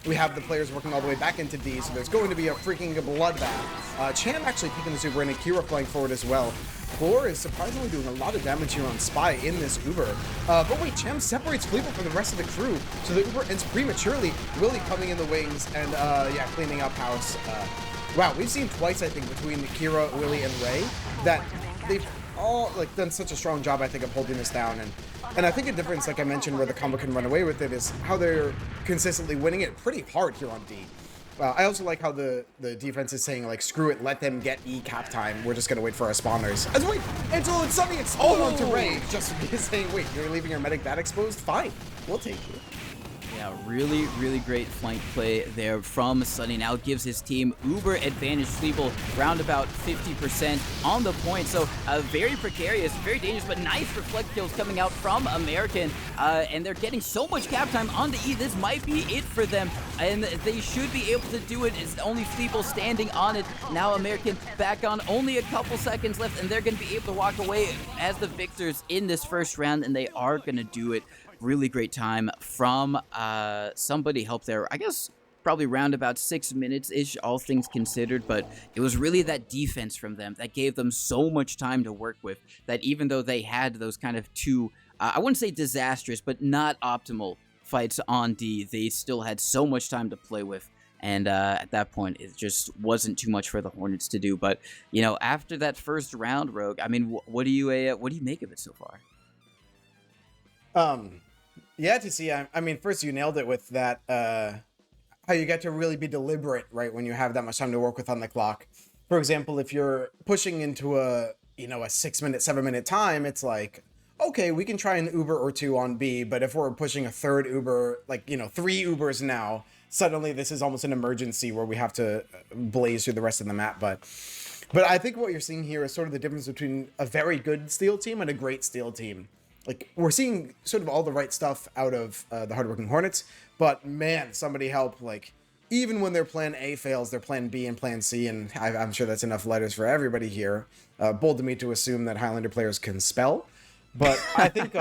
we have the players working all the way back into D, so there's going to be a freaking bloodbath. Cham actually picking this Uber and Akira flying forward as well. Chlor is surprisingly doing a lot of damage here on Spy in this Uber. But wait, Cham separates Fleeple from the rest of the crew, so the Uber ends prematurely. Willie coming in the wings and, yeah, cleaning up house. Wow, we've seen twice, I think, between Kira, Willie, and Ray, that they've all, like, done such a strong job, I think, of holding this down. And I think a difference, like I mentioned, where the combo can run away with it is how they're consistently winning it pretty hard here on D. I also like how the defense is saying, like, screw it, let them get E cap time. We're just going to wait for our spawners. As wait, until it's something explode onto Ray, just saying, wait, you're leaving your medic that exposed? Fine, we'll take you. Yeah, really great flank play there from Sunny. Now gives his team Uber advantage. Fleeble round about 50% on the point. So very precarious, very dangerous, but nice reflect kills coming out from American. And they're getting so much cap time on the E. This might be it for them. And they should be able to do it. It's only Fleeble standing on it. Now American back on, only a couple seconds left, and they're going to be able to walk away as the victors in this first round, and they are going to do it. Really great time from somebody help there. I guess probably round about 6 minutes-ish, all things considered, but it was really that defense from them that gave them so much time to work with, that even though they had those kind of two, I wouldn't say disastrous, but not optimal fights on D, they still had so much time to play with, And at that point, it just wasn't too much for the Hornets to do. But after that first round, Rogue, I mean, what do you make of it so far? Yeah, to see. I mean, first you nailed it with that. How you get to really be deliberate, right, when you have that much time to work with on the clock. For example, if you're pushing into a 6-minute, 7-minute time, it's like, okay, we can try an Uber or two on B, but if we're pushing a third Uber, like 3 Ubers now, suddenly this is almost an emergency where we have to blaze through the rest of the map. But I think what you're seeing here is sort of the difference between a very good Steel team and a great Steel team. Like, we're seeing sort of all the right stuff out of the Hardworking Hornets, but man, somebody help. Like, even when their plan A fails, their plan B and plan C, and I'm sure that's enough letters for everybody here. Bold of me to assume that Highlander players can spell, but I think,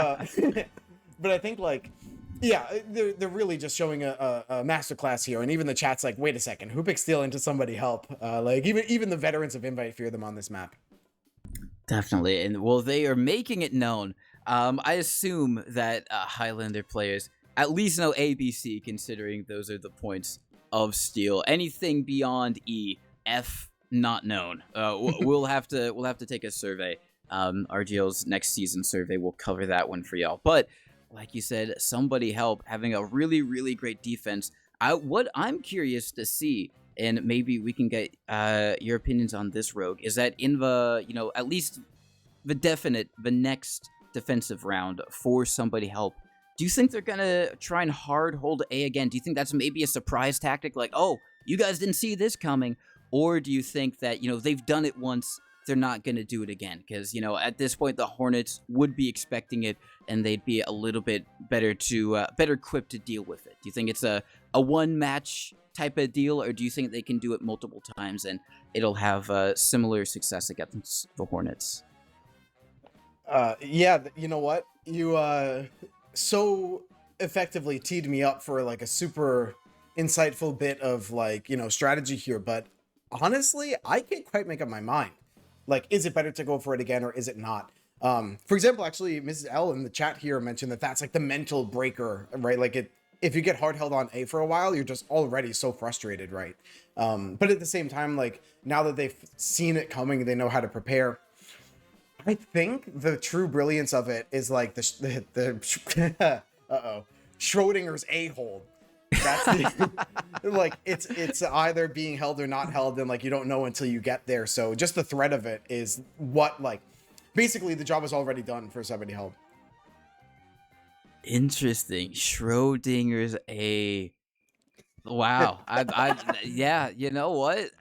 yeah, they're really just showing a masterclass here, and even the chat's like, wait a second, who picked Steel into somebody help? Like, even the veterans of Invite fear them on this map. Definitely, and well, they are making it known. I assume that Highlander players at least know ABC, considering those are the points of Steel. Anything beyond E, F, not known. We'll have to take a survey. RGL's next season survey will cover that one for y'all. But like you said, somebody help having a really, really great defense. What I'm curious to see, and maybe we can get your opinions on this, Rogue, is that in the at least the next defensive round for somebody help, do you think they're gonna try and hard hold A again? Do you think that's maybe a surprise tactic, like, oh, you guys didn't see this coming? Or do you think that they've done it once, they're not gonna do it again? Because at this point the Hornets would be expecting it, and they'd be a little bit better equipped to deal with it. Do you think it's a one match type of deal, or do you think they can do it multiple times and it'll have similar success against the Hornets? Yeah, you know what? You so effectively teed me up for like a super insightful bit of strategy here, but honestly, I can't quite make up my mind. Like, is it better to go for it again or is it not? For example, actually, Mrs. L in the chat here mentioned that that's like the mental breaker, right? Like, if you get hard held on A for a while, you're just already so frustrated, right? But at the same time, like, now that they've seen it coming, they know how to prepare. I think the true brilliance of it is like the Schrodinger's a-hole. That's the, like, it's either being held or not held, and like you don't know until you get there. So just the threat of it is what, like, basically the job is already done for somebody held. Interesting. Schrodinger's a wow. Yeah, you know what?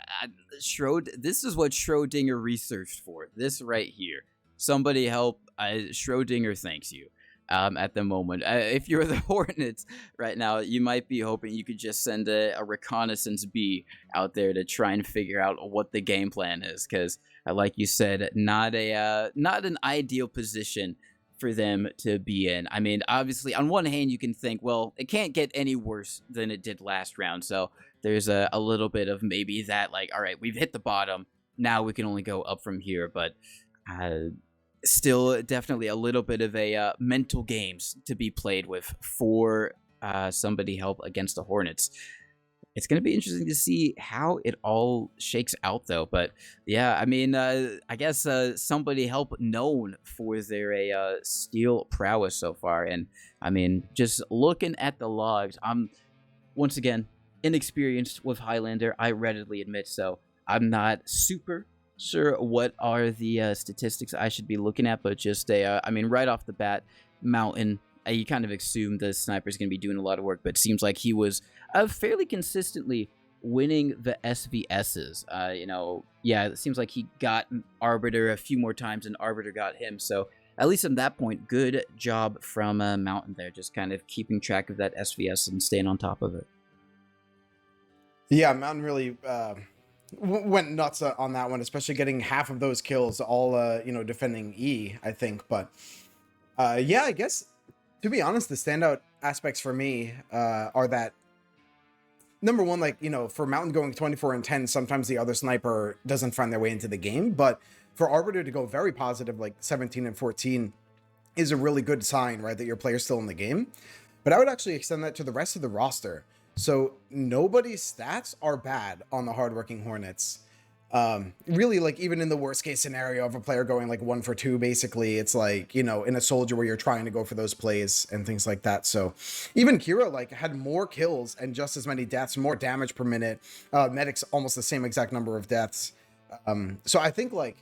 This is what Schrodinger researched for. This right here. Somebody help. Schrodinger thanks you. At the moment, if you're the Hornets right now, you might be hoping you could just send a reconnaissance B out there to try and figure out what the game plan is, because, like you said, not an ideal position for them to be in. I mean, obviously, on one hand, you can think, well, it can't get any worse than it did last round. So there's a little bit of maybe that, like, all right, we've hit the bottom. Now we can only go up from here. But still, definitely a little bit of a mental games to be played with for somebody help against the Hornets. It's going to be interesting to see how it all shakes out, though. But yeah, I mean, I guess somebody help known for their Steel prowess so far. And I mean, just looking at the logs, I'm once again inexperienced with Highlander. I readily admit so. I'm not super sure what are the statistics I should be looking at, but just I mean, right off the bat, Mountain. You kind of assume the sniper's going to be doing a lot of work, but it seems like he was fairly consistently winning the SVSs. Yeah, it seems like he got Arbiter a few more times than Arbiter got him. So at least at that point, good job from Mountain there, just kind of keeping track of that SVS and staying on top of it. Yeah, Mountain really went nuts on that one, especially getting half of those kills all defending E, I think. But yeah, I guess, to be honest, the standout aspects for me are that, number one, like, for Mountain going 24 and 10, sometimes the other sniper doesn't find their way into the game. But for Arbiter to go very positive, like 17 and 14, is a really good sign, right, that your player's still in the game. But I would actually extend that to the rest of the roster. So nobody's stats are bad on the Hardworking Hornets. Really, like, even in the worst case scenario of a player going like 1 for 2, basically, it's like, you know, in a soldier where you're trying to go for those plays and things like that. So even Kira like had more kills and just as many deaths, more damage per minute. Medic's almost the same exact number of deaths. So I think like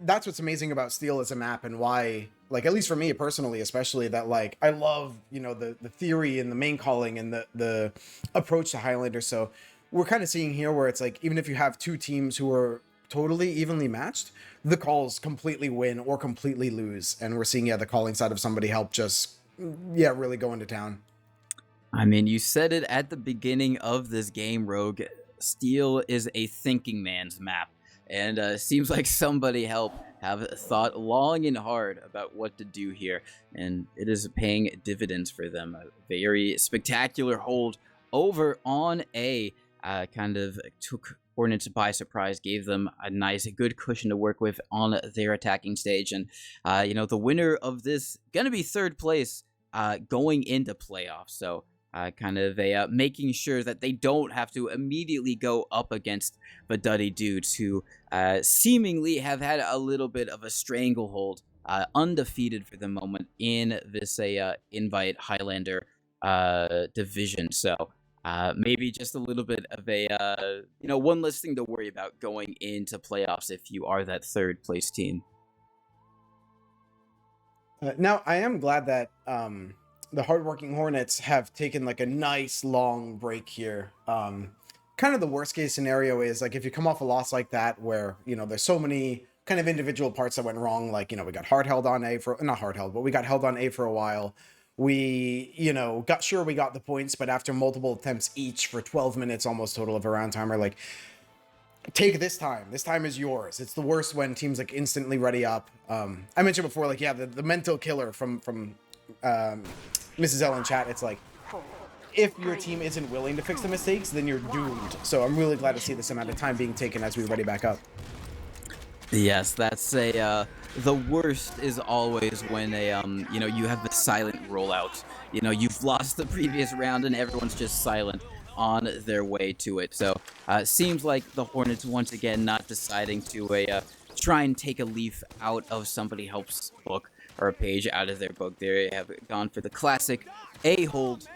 that's what's amazing about Steel as a map, and why, like, at least for me personally, especially, that like I love, you know, the theory and the main calling and the approach to Highlander. So we're kind of seeing here where it's like, even if you have two teams who are totally evenly matched, the calls completely win or completely lose, and we're seeing, yeah, the calling side of Somebody Help just, yeah, really go into town. I mean, you said it at the beginning of this game, Rogue. Steel is a thinking man's map, and seems like Somebody Help have thought long and hard about what to do here, and it is paying dividends for them. A very spectacular hold over on A. Kind of took Hornets by surprise, gave them a nice, good cushion to work with on their attacking stage. And, you know, the winner of this going to be third place going into playoffs. So kind of making sure that they don't have to immediately go up against the Duddy dudes who seemingly have had a little bit of a stranglehold, undefeated for the moment in this Invite Highlander division. So maybe just a little bit of a, you know, one less thing to worry about going into playoffs if you are that third place team. Now, I am glad that the Hardworking Hornets have taken like a nice long break here. Kind of the worst case scenario is like if you come off a loss like that, where, you know, there's so many kind of individual parts that went wrong. Like, you know, we got hard held on A for, not hard held, but we got held on A for a while. We, you know, we got the points, but after multiple attempts each for 12 minutes, almost total of a round timer, like, take this time. This time is yours. It's the worst when teams like instantly ready up. I mentioned before, like, yeah, the mental killer from Mrs. L in chat. It's like, if your team isn't willing to fix the mistakes, then you're doomed. So I'm really glad to see this amount of time being taken as we ready back up. Yes, that's a, the worst is always when a, you know, you have the silent rollout. You know, you've lost the previous round and everyone's just silent on their way to it. So, seems like the Hornets once again not deciding to try and take a leaf out of Somebody Help's book, or a page out of their book. They have gone for the classic A-hold,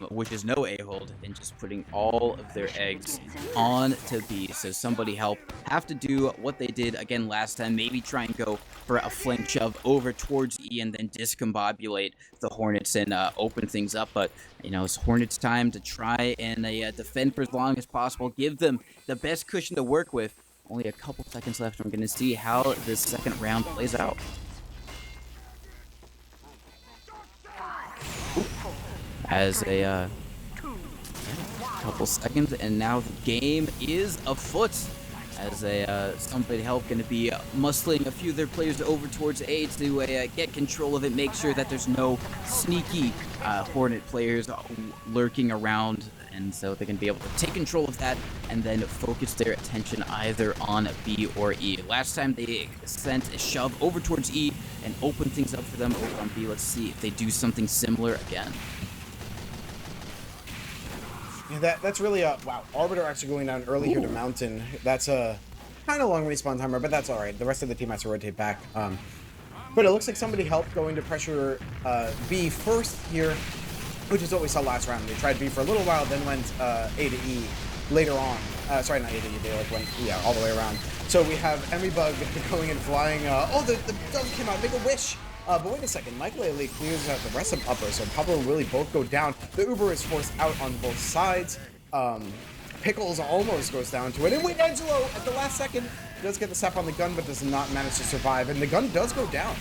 which is no A-hold, and just putting all of their eggs on to B. So Somebody Help have to do what they did again last time, maybe try and go for a flank shove over towards E and then discombobulate the Hornets and open things up. But, you know, it's Hornets time to try and defend for as long as possible, give them the best cushion to work with. Only a couple seconds left. I'm going to see how this second round plays out. As a couple seconds, and now the game is afoot. As Somebody Help going to be muscling a few of their players over towards A to get control of it, make sure that there's no sneaky Hornet players lurking around, and so they're going to be able to take control of that and then focus their attention either on B or E. Last time they sent a shove over towards E and opened things up for them over on B. Let's see if they do something similar again. Yeah, that's really wow. Arbiter actually going down early here to Mountain. That's a kind of long respawn timer, but that's all right. The rest of the team has to rotate back. But it looks like Somebody Helped going to pressure B first here, which is what we saw last round. They tried B for a little while, then went A to E later on. Sorry, not A to E. They like went, yeah, all the way around. So we have Emmy-Bug going and flying. Oh, the dove came out. Make a wish. But wait a second, Michael A. Lee clears out the rest of Upper, so Pablo and Willie both go down. The Uber is forced out on both sides. Pickles almost goes down to it. And wait, Angelo, at the last second, does get the sap on the gun, but does not manage to survive. And the gun does go down.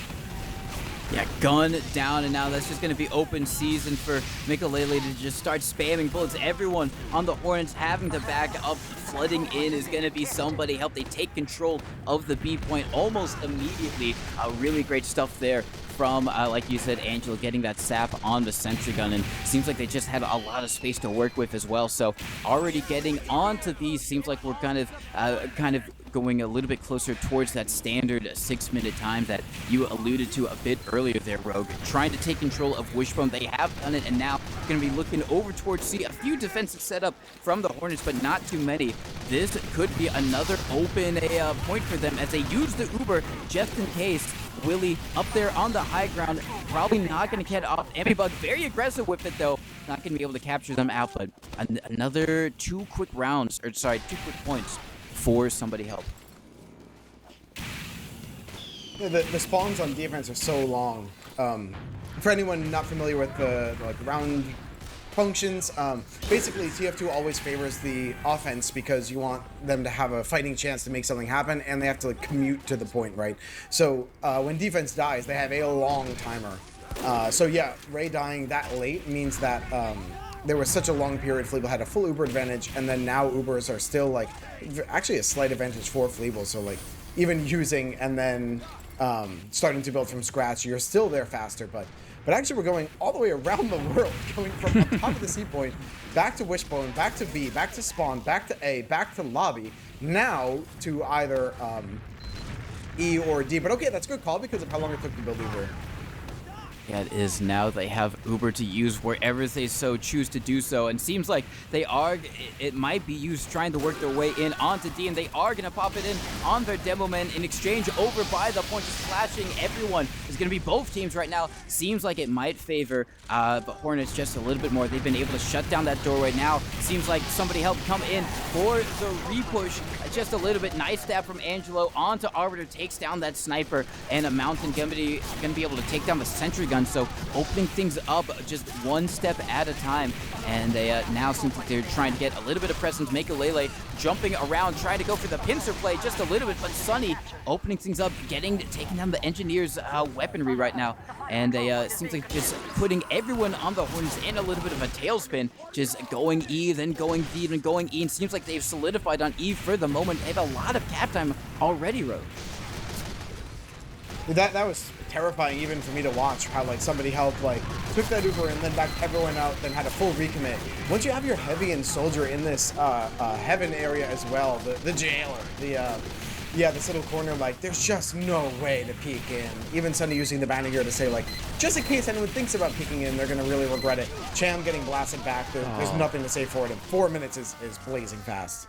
Yeah, gun down, and now that's just going to be open season for Mikelele to just start spamming bullets. Everyone on the Hornets having to back up. Flooding in is going to be Somebody Help. They take control of the B point almost immediately. Really great stuff there from, like you said, Angelo, getting that sap on the sentry gun, and seems like they just had a lot of space to work with as well. So already getting onto these, seems like we're kind of going a little bit closer towards that standard 6-minute time that you alluded to a bit earlier there, Rogue. Trying to take control of Wishbone. They have done it, and now going to be looking over towards C. A few defensive setup from the Hornets, but not too many. This could be another open point for them as they use the Uber just in case. Willie up there on the high ground, probably not going to get off Ambibug. Very aggressive with it, though. Not going to be able to capture them out, but another 2 quick rounds, or sorry, 2 quick points for somebody help. Yeah, the spawns on defense are so long. For anyone not familiar with the round functions, basically TF2 always favors the offense because you want them to have a fighting chance to make something happen, and they have to commute to the point, right? So when defense dies, they have a long timer. So yeah, Ray dying that late means that there was such a long period Fleeble had a full Uber advantage, and then now Ubers are still actually a slight advantage for Fleeble. So even using and then starting to build from scratch, you're still there faster, but actually we're going all the way around the world, going from the top of the C point, back to Wishbone, back to B, back to Spawn, back to A, back to Lobby, now to either E or D. But okay, that's a good call because of how long it took to build Uber. Yeah, it is now. They have Uber to use wherever they so choose to do so, and seems like they are, it might be used trying to work their way in onto D, and they are going to pop it in on their demo man in exchange over by the point, just flashing everyone. It's going to be both teams right now. Seems like it might favor the Hornets just a little bit more. They've been able to shut down that doorway now. Seems like somebody helped come in for the repush just a little bit. Nice stab from Angelo onto Arbiter, takes down that sniper, and a Mountain going to be able to take down the sentry gun. So opening things up just one step at a time, and they now seem like they're trying to get a little bit of presence. Make a Lele jumping around, trying to go for the pincer play just a little bit, but Sunny opening things up, taking down the Engineer's weaponry right now, and they seems like just putting everyone on the Hornets in a little bit of a tailspin, just going E, then going D, then going E, and seems like they've solidified on E for the moment. They have a lot of cap time already, Rogue. That was terrifying even for me to watch, how somebody helped took that Uber and then backed everyone out, then had a full recommit. Once you have your heavy and soldier in this heaven area as well, the jailer, this little corner, there's just no way to peek in. Even Sunny using the banner here to say just in case anyone thinks about peeking in, they're gonna really regret it. Cham getting blasted back, there's nothing to say for it, and 4 minutes is blazing fast.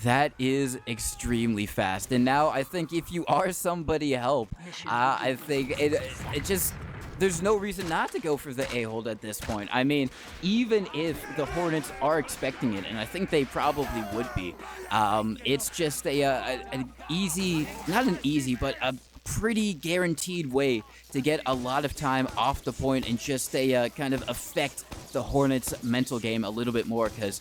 That is extremely fast, and now I think if you are somebody help, I think it just, there's no reason not to go for the A-hold at this point. I mean, even if the Hornets are expecting it, and I think they probably would be, it's just an easy, not an easy, but a pretty guaranteed way to get a lot of time off the point and just kind of affect the Hornets' mental game a little bit more, because,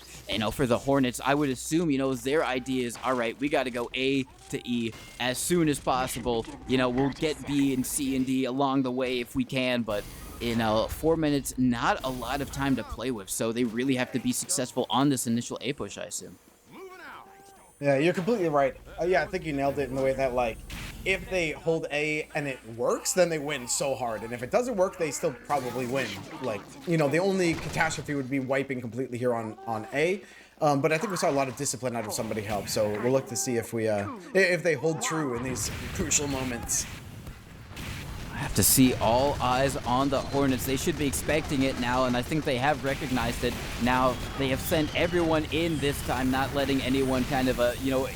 for the Hornets, I would assume, their idea is, all right, we got to go A to E as soon as possible. We'll get B and C and D along the way if we can, but 4 minutes, not a lot of time to play with, so they really have to be successful on this initial A push, I assume. Yeah, you're completely right. Yeah, I think you nailed it in the way that, if they hold A and it works, then they win so hard. And if it doesn't work, they still probably win. The only catastrophe would be wiping completely here on A. But I think we saw a lot of discipline out of somebody help. So we'll look to see if if they hold true in these crucial moments. I have to see all eyes on the Hornets. They should be expecting it now, and I think they have recognized it. Now, they have sent everyone in this time, not letting anyone kind of,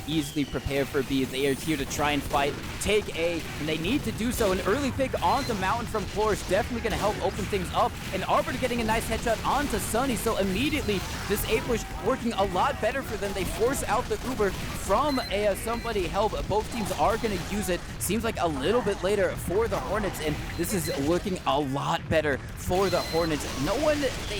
easily prepare for B. They are here to try and fight, take A, and they need to do so. An early pick onto Mountain from Core is definitely going to help open things up, and Arbiter getting a nice headshot onto Sunny, so immediately this A push working a lot better for them. They force out the Uber from somebody help. Both teams are going to use it. Seems like a little bit later for the Hornets, and this is looking a lot better for the Hornets. They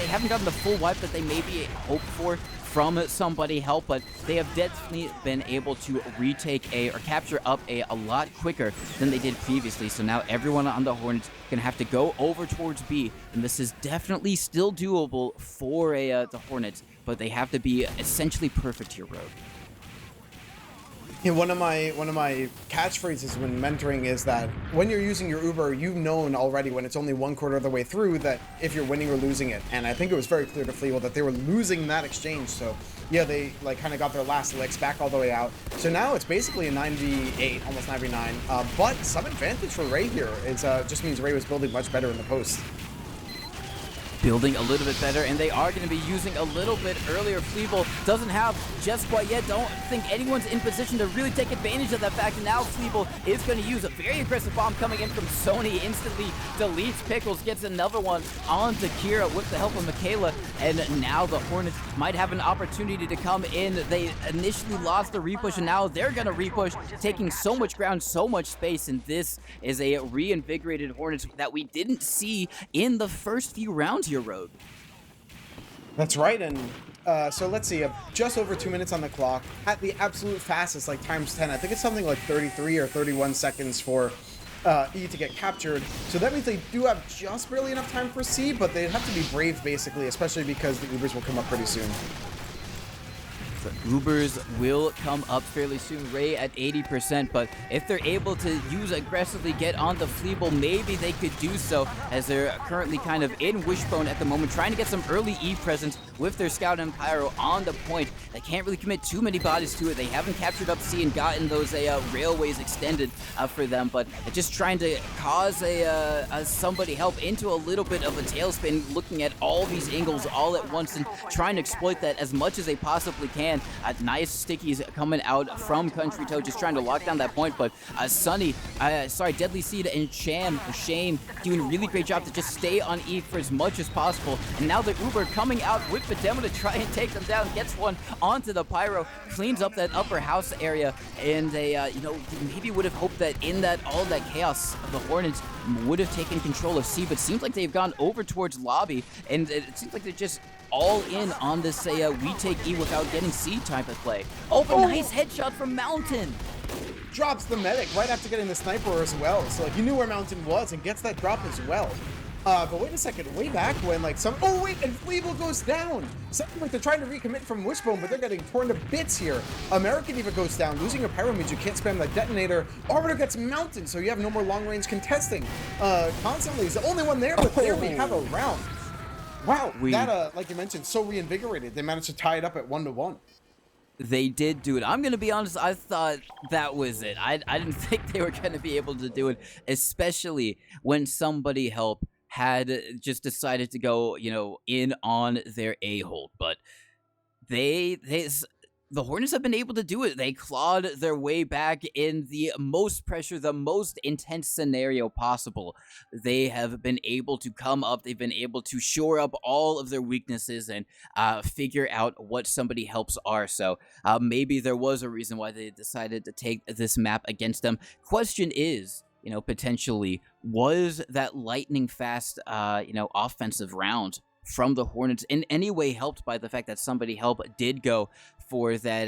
haven't gotten the full wipe that they maybe hoped for from somebody help, but they have definitely been able to retake A or capture up A a lot quicker than they did previously. So now everyone on the Hornets gonna have to go over towards B, and this is definitely still doable for the Hornets, but they have to be essentially perfect here, Rogue. Yeah, one of my catchphrases when mentoring is that when you're using your Uber, you've known already when it's only 1/4 of the way through that if you're winning or losing it. And I think it was very clear to Fleeble that they were losing that exchange. So yeah, they like kind of got their last licks back all the way out. So now it's basically a 9v8, almost 9v9. But some advantage for Ray here is just means Ray was building much better in the post. Building a little bit better, and they are going to be using a little bit earlier. Fleeble doesn't have just quite yet. Don't think anyone's in position to really take advantage of that fact. And now Fleeble is going to use a very aggressive bomb coming in from Sony. Instantly deletes Pickles, gets another one onto Kira with the help of Michaela. And now the Hornets might have an opportunity to come in. They initially lost the repush, and now they're going to repush, taking so much ground, so much space. And this is a reinvigorated Hornets that we didn't see in the first few rounds here, Rogue. That's right, and so let's see, just over 2 minutes on the clock, at the absolute fastest, like times 10, I think it's something like 33 or 31 seconds for E to get captured, so that means they do have just barely enough time for C, but they'd have to be brave, basically, especially because the Ubers will come up pretty soon. The Ubers will come up fairly soon. Ray at 80%, but if they're able to use aggressively, get on the Fleeble, maybe they could do so, as they're currently kind of in Wishbone at the moment, trying to get some early E presence with their Scout and Pyro on the point. They can't really commit too many bodies to it. They haven't captured up C and gotten those railways extended for them, but just trying to cause somebody help into a little bit of a tailspin, looking at all these angles all at once and trying to exploit that as much as they possibly can. Nice stickies coming out from Country Toe, just trying to lock down that point, but Deadly Seed and Shame doing a really great job to just stay on E for as much as possible. And now the Uber coming out with the demo to try and take them down, gets one onto the Pyro, cleans up that upper house area, and they, maybe would have hoped that in that all that chaos, the Hornets would have taken control of C, but seems like they've gone over towards lobby, and it seems like they're just all in on this we take E without getting C type of play. Oh, but nice headshot from Mountain. Drops the medic right after getting the sniper as well, so like you knew where Mountain was and gets that drop as well. But wait a second, way back when like and Fleeble goes down. Something like they're trying to recommit from Wishbone, but they're getting torn to bits here. American even goes down, losing a pyro means you can't spam that detonator. Arbiter gets Mountain, so you have no more long range contesting. Constantly is the only one there, but there we have a round. Wow, that like you mentioned, so reinvigorated. They managed to tie it up at 1-1. They did do it. I'm going to be honest, I thought that was it. I didn't think they were going to be able to do it, especially when somebody help had just decided to go, in on their A-hold. But the Hornets have been able to do it. They clawed their way back in the most pressure, the most intense scenario possible. They have been able to come up. They've been able to shore up all of their weaknesses and figure out what somebody helps are. So maybe there was a reason why they decided to take this map against them. Question is, potentially, was that lightning fast, offensive round from the Hornets in any way helped by the fact that somebody help did go for that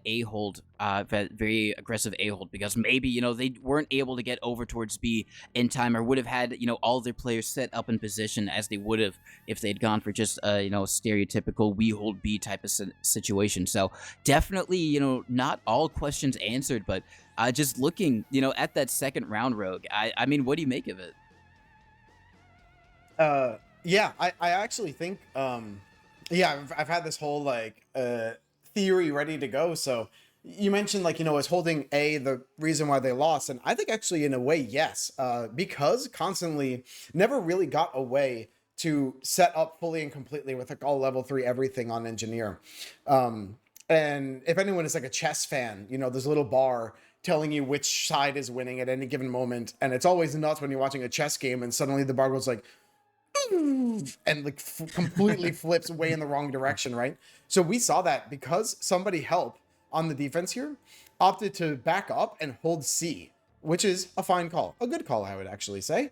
A-hold, that very aggressive A-hold, because maybe, they weren't able to get over towards B in time, or would have had, all their players set up in position as they would have if they'd gone for just a, stereotypical we hold B type of situation. So definitely, not all questions answered, but just looking, at that second round, Rogue, I mean, what do you make of it? Yeah, I actually think, I've had this whole theory ready to go. So you mentioned is holding A the reason why they lost, and I think actually in a way yes, because Constantly never really got a way to set up fully and completely with all level 3 everything on Engineer. And if anyone is a chess fan, there's a little bar telling you which side is winning at any given moment, and it's always nuts when you're watching a chess game and suddenly the bar goes and completely flips way in the wrong direction, right? So we saw that because somebody help on the defense here opted to back up and hold C, which is a fine call, a good call, I would actually say.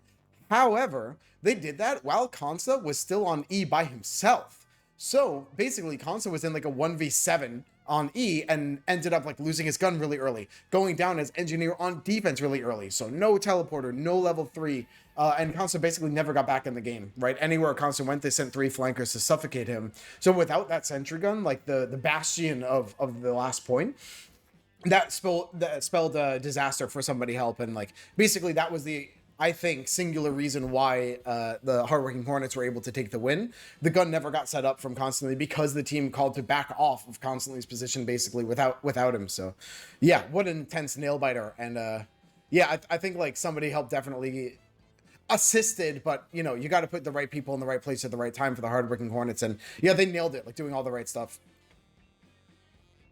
However, they did that while Consta was still on E by himself. So basically Consta was in a 1v7 on E and ended up losing his gun really early, going down as Engineer on defense really early. So no teleporter, no level 3, and Consta basically never got back in the game, right? Anywhere Consta went, they sent 3 flankers to suffocate him. So without that sentry gun, the bastion of the last point, that spelled disaster for somebody help, and like basically that was the, I think, singular reason why the Hardworking Hornets were able to take the win. The gun never got set up from Constantly because the team called to back off of Constantly's position basically without him. So yeah, what an intense nail biter. And yeah, I think like somebody helped definitely assisted, but you know, you got to put the right people in the right place at the right time for the Hardworking Hornets, and yeah, they nailed it, like doing all the right stuff.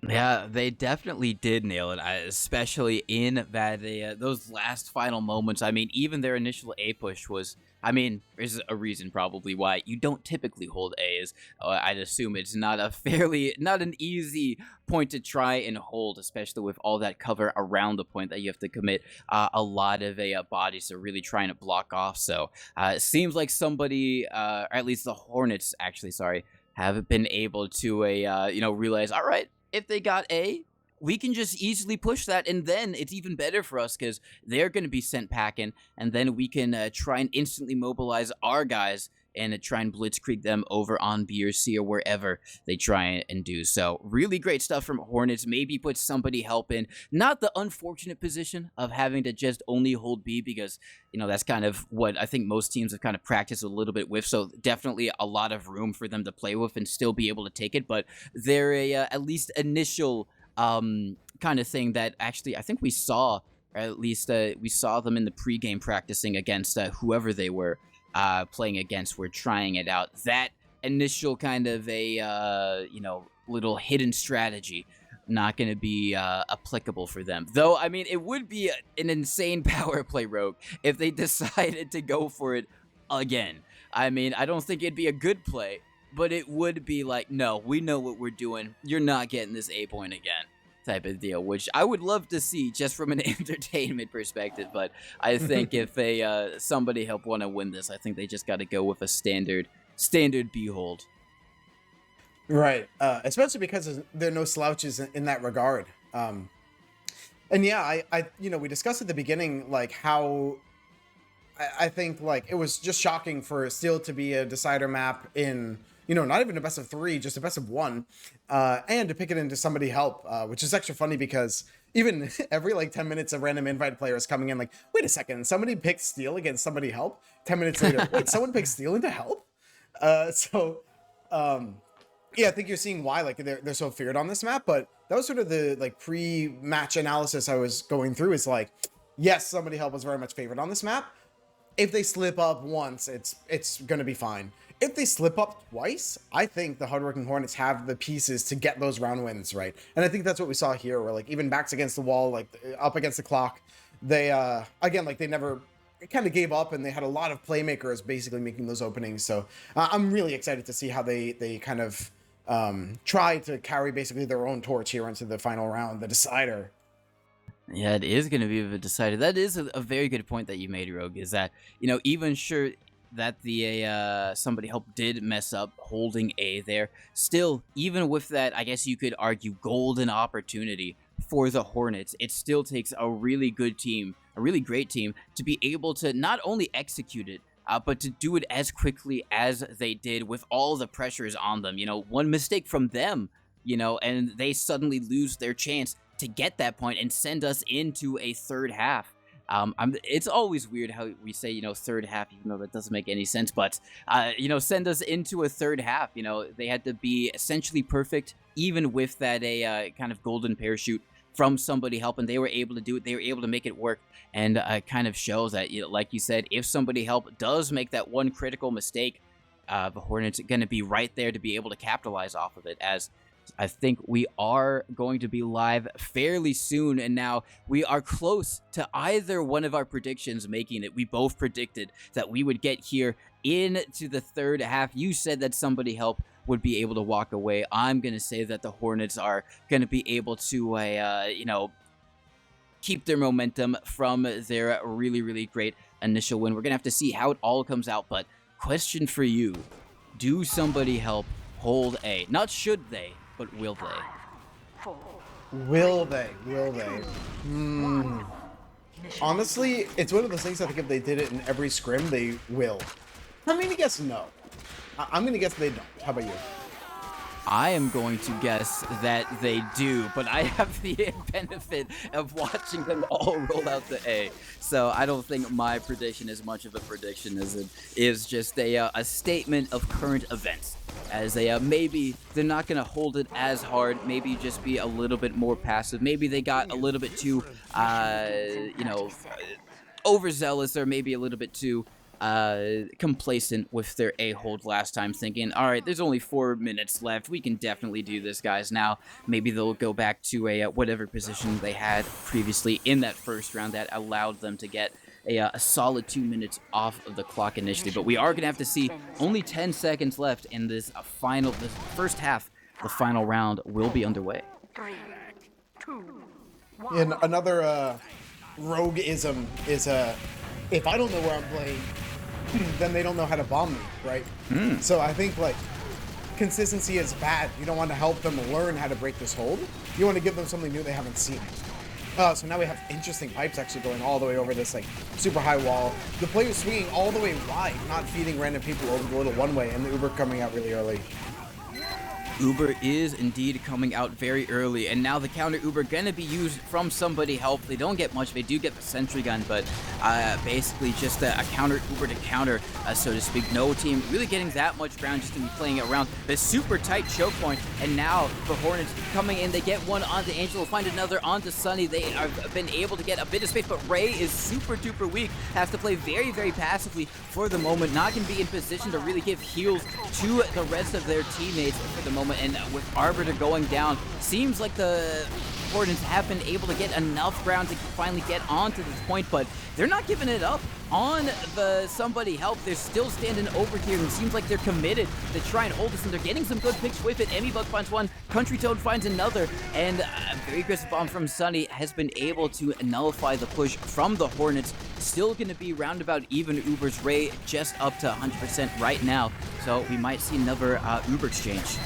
Yeah, they definitely did nail it, especially in that those last final moments. I mean, even their initial A push was. I mean, there's a reason probably why you don't typically hold A's. I'd assume it's not an easy point to try and hold, especially with all that cover around the point that you have to commit a lot of bodies to really trying to block off. So it seems like somebody, or at least the Hornets, actually, sorry, have been able to realize, all right, if they got A, we can just easily push that, and then it's even better for us because they're going to be sent packing, and then we can try and instantly mobilize our guys and try and blitzkrieg them over on B or C or wherever they try and do. So really great stuff from Hornets. Maybe put somebody help in. Not the unfortunate position of having to just only hold B because, you know, that's kind of what I think most teams have kind of practiced a little bit with. So definitely a lot of room for them to play with and still be able to take it. But they're at least initial kind of thing that actually I think we saw, or at least we saw them in the pregame practicing against whoever they were playing against. We're trying it out. That initial kind of a little hidden strategy not going to be applicable for them. Though, I mean, it would be an insane power play, Rogue, if they decided to go for it again. I mean, I don't think it'd be a good play, but it would be like, no, we know what we're doing. You're not getting this A point again type of deal, which I would love to see just from an entertainment perspective. But I think if somebody help want to win this, I think they just got to go with a standard B hold. Right. Especially because there are no slouches in that regard. And yeah, I we discussed at the beginning, like how I think like it was just shocking for Steel to be a decider map in, not even a best of 3, just a best of 1, and to pick it into somebody help, which is extra funny because even every like 10 minutes, a random invite player is coming in like, wait a second, somebody picked Steel against somebody help. 10 minutes later, wait, someone picked Steel into help? Yeah, I think you're seeing why like they're so feared on this map, but that was sort of the like pre-match analysis I was going through. Is like, yes, somebody help was very much favored on this map. If they slip up once, it's gonna be fine. If they slip up twice, I think the Hardworking Hornets have the pieces to get those round wins, right? And I think that's what we saw here, where like even backs against the wall, like up against the clock, they again, like they never kind of gave up, and they had a lot of playmakers basically making those openings. So I'm really excited to see how they kind of try to carry basically their own torch here into the final round, the decider. Yeah, it is going to be a decider. That is a very good point that you made, Rogue, is that, even sure that the somebody help did mess up holding A there, still, even with that, I guess you could argue golden opportunity for the Hornets, it still takes a really good team, a really great team, to be able to not only execute it, but to do it as quickly as they did with all the pressures on them. One mistake from them, and they suddenly lose their chance to get that point and send us into a third half. It's always weird how we say, third half, even though that doesn't make any sense, but, send us into a third half. They had to be essentially perfect, even with that kind of golden parachute from somebody helping. They were able to do it. They were able to make it work, and it kind of shows that, like you said, if somebody help does make that one critical mistake, the Hornets are going to be right there to be able to capitalize off of it, as I think we are going to be live fairly soon, and now we are close to either one of our predictions making it. We both predicted that we would get here into the third half. You said that somebody help would be able to walk away. I'm going to say that the Hornets are going to be able to, keep their momentum from their really, really great initial win. We're going to have to see how it all comes out, but question for you, do somebody help hold A? Not should they, but will they? Will they? Honestly, it's one of those things I think if they did it in every scrim, they will. I'm going to guess no. I'm going to guess they don't. How about you? I am going to guess that they do, but I have the benefit of watching them all roll out the A. So I don't think my prediction is much of a prediction as it is just a statement of current events. As maybe they're not going to hold it as hard, maybe just be a little bit more passive. Maybe they got a little bit too, overzealous, or maybe a little bit too complacent with their A-hold last time, thinking, all right, there's only 4 minutes left. We can definitely do this, guys. Now, maybe they'll go back to a whatever position they had previously in that first round that allowed them to get a solid 2 minutes off of the clock initially. But we are going to have to see only 10 seconds left in this this first half. The final round will be underway. 3, 2, 1. And another rogueism is if I don't know where I'm playing, then they don't know how to bomb me, right? So I think like consistency is bad. You don't want to help them learn how to break this hold. You want to give them something new they haven't seen. So now we have interesting pipes actually going all the way over this like super high wall. The player's swinging all the way wide, not feeding random people over the little one way, and the Uber coming out really early. Uber is indeed coming out very early, and now the counter Uber gonna be used from somebody help. They don't get much. They do get the sentry gun, but basically just a counter Uber to counter, so to speak. No team really getting that much ground, just gonna be playing it around the super tight choke point. And now the Hornets coming in. They get one onto Angelo, find another onto Sunny. They have been able to get a bit of space, but Ray is super duper weak. Has to play very, very passively for the moment. Not gonna be in position to really give heals to the rest of their teammates for the moment. And with Arbiter going down, seems like the Hornets have been able to get enough ground to finally get onto this point, but they're not giving it up on the somebody help. They're still standing over here, and it seems like they're committed to try and hold this, and they're getting some good picks with it. Emmybug finds one, Country Toad finds another, and a very aggressive bomb from Sunny has been able to nullify the push from the Hornets. Still going to be roundabout even Ubers. Ray just up to 100% right now, so we might see another Uber exchange.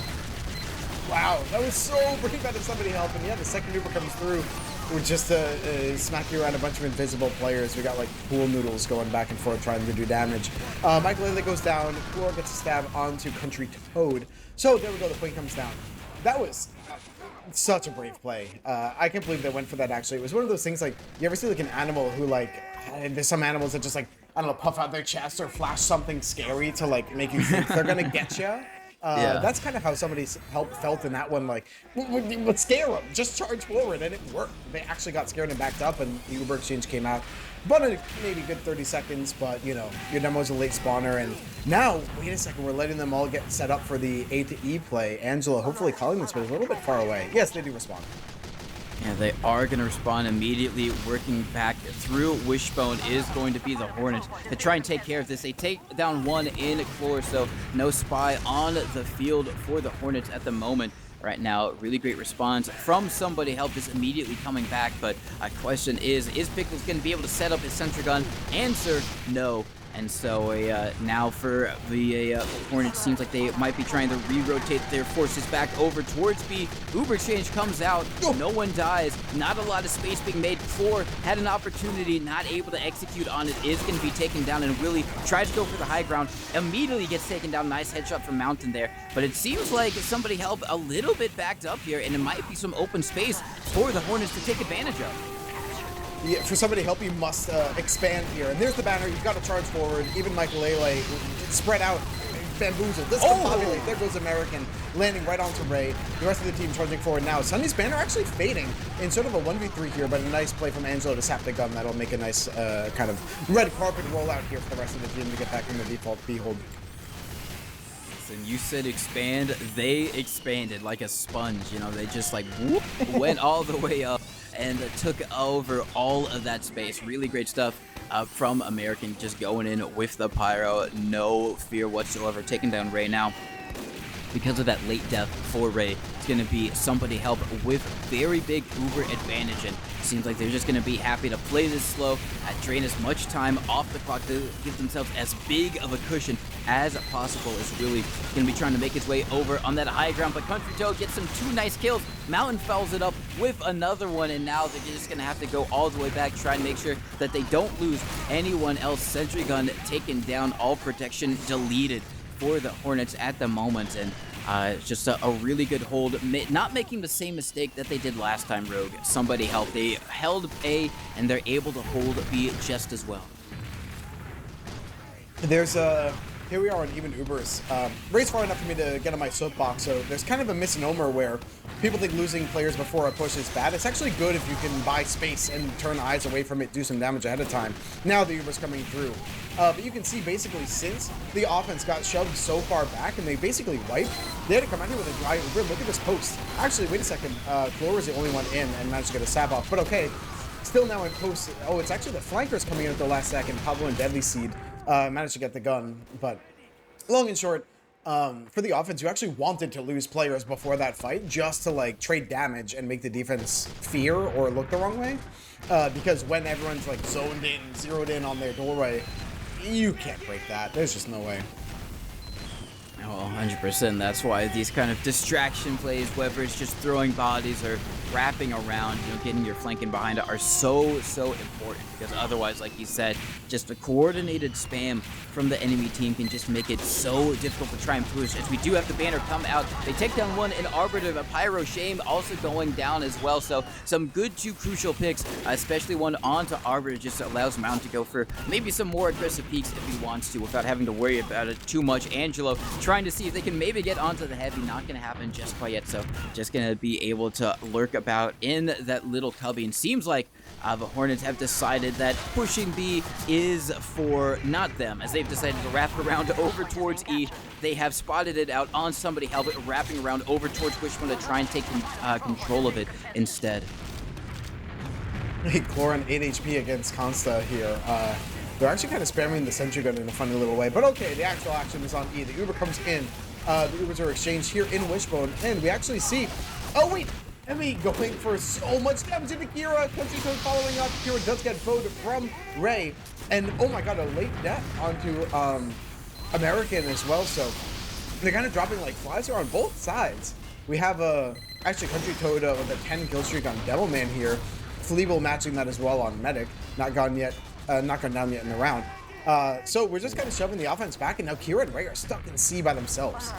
Wow, that was so brave out of somebody helping. Yeah, the second Uber comes through with just smack you around a bunch of invisible players. We got like pool noodles going back and forth trying to do damage. Michael Lele goes down. Floor gets a stab onto Country Toad. So there we go, the point comes down. That was such a brave play. I can't believe they went for that actually. It was one of those things like, you ever see like an animal who like, there's some animals that just like, I don't know, puff out their chest or flash something scary to like make you think they're gonna get you. Yeah. That's kind of how somebody's help felt in that one. Like, let's scare them. Just charge forward, and it worked. They actually got scared and backed up, and the Uber exchange came out. But maybe good 30 seconds. But you know, your demo's a late spawner, and now wait a second, we're letting them all get set up for the A to E play. Angela, hopefully calling this, but a little bit far away. Yes, they do respond. Yeah, they are going to respond immediately. Working back through Wishbone is going to be the Hornets to try and take care of this. They take down one in Chlor, so no spy on the field for the Hornets at the moment. Right now, really great response from somebody help is immediately coming back, but a question is Pickles going to be able to set up his sentry gun? Answer, no. And so now for the Hornets, seems like they might be trying to re-rotate their forces back over towards B. Uber exchange comes out, no one dies, not a lot of space being made. Floor had an opportunity, not able to execute on it, is going to be taken down, and Willie tries to go for the high ground, immediately gets taken down. Nice headshot from Mountain there, but it seems like somebody helped a little bit backed up here, and it might be some open space for the Hornets to take advantage of. Yeah, for somebody to help, you must expand here. And there's the banner. You've got to charge forward. Even Michael Lele spread out, bamboozled. This combobulate. There goes American, landing right onto Ray. The rest of the team charging forward now. Sunny's banner actually fading in sort of a 1v3 here, but a nice play from Angelo to sap the gun. That'll make a nice kind of red carpet rollout here for the rest of the team to get back in the default B hold. And you said expand, they expanded like a sponge. You know, they just like whoop, went all the way up and took over all of that space. Really great stuff from American, just going in with the pyro, no fear whatsoever, taking down Ray. Now, because of that late death for Ray, it's going to be somebody help with very big Uber advantage, and seems like they're just going to be happy to play this slow, drain as much time off the clock to give themselves as big of a cushion as possible. Is really going to be trying to make his way over on that high ground, but Country Toad gets some 2 nice kills. Mountain fouls it up with another one, and now they're just going to have to go all the way back, try and make sure that they don't lose anyone else. Sentry gun taken down, all protection deleted for the Hornets at the moment, and Just a really good hold, not making the same mistake that they did last time, Rogue. Somebody helped. They held A, and they're able to hold B just as well. There's here we are on even Ubers. Race far enough for me to get on my soapbox, so there's kind of a misnomer where people think losing players before a push is bad. It's actually good if you can buy space and turn eyes away from it, do some damage ahead of time. Now the Uber's coming through. But you can see basically since the offense got shoved so far back and they basically wiped, they had to come out here with a dry Uber. Look at this post. Actually, wait a second. Chlor was the only one in and managed to get a sab off, but okay. Still now in post. Oh, it's actually the flankers coming in at the last second. Pablo and Deadly Seed managed to get the gun, but long and short, for the offense, you actually wanted to lose players before that fight just to like trade damage and make the defense fear or look the wrong way. Because when everyone's like zoned in, zeroed in on their doorway, you can't break that. There's just no way. Oh, 100%. That's why these kind of distraction plays, whether it's just throwing bodies or wrapping around, getting your flanking behind it, are so important, because otherwise, like you said, just a coordinated spam from the enemy team can just make it so difficult to try and push. As we do have the banner come out, they take down one in Arbiter, but Pyro Shame also going down as well. So some good two crucial picks, especially one onto Arbiter, just allows Mountain to go for maybe some more aggressive peeks if he wants to without having to worry about it too much. Angelo trying to see if they can maybe get onto the heavy, not going to happen just quite yet, so just going to be able to lurk about in that little cubby. And seems like the Hornets have decided that pushing B is for not them, as they've decided to wrap around over towards E. They have spotted it out on somebody, help it wrapping around over towards Wishbone to try and take control of it instead. Hey, Chlor on 8 HP against Consta here. They're actually kind of spamming the sentry gun in a funny little way, but okay, the actual action is on E. The Uber comes in. The Ubers are exchanged here in Wishbone, and we actually see, oh wait, Emmy going for so much damage into Kira. Country Code following up. Kira does get bowed from Ray, and oh my god, a late death onto American as well. So they're kind of dropping like flies here on both sides. We have actually Country Toad with a 10 kill streak on Devilman here. Fleeble matching that as well on Medic. Not gone yet. Not gone down yet in the round. So we're just kind of shoving the offense back, and now Kira and Ray are stuck in C by themselves.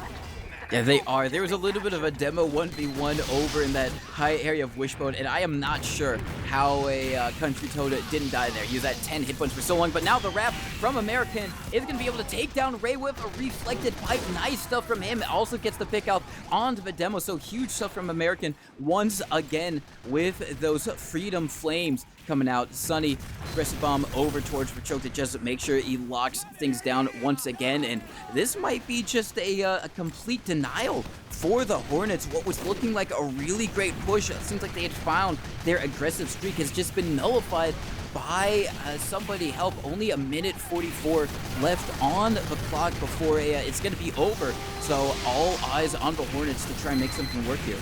Yeah, they are. There was a little bit of a demo 1v1 over in that high area of Wishbone, and I am not sure how a Country Toad didn't die there. He was at 10 hit points for so long, but now the wrap from American is going to be able to take down Ray with a reflected pipe. Nice stuff from him. Also gets the pick out onto the demo, so huge stuff from American once again with those Freedom Flames coming out. Sunny, aggressive bomb over towards Choke to just make sure he locks things down once again, and this might be just a complete denial for the Hornets. What was looking like a really great push, it seems like they had found their aggressive streak, has just been nullified by somebody help. Only a minute 44 left on the clock before it's going to be over, so all eyes on the Hornets to try and make something work here.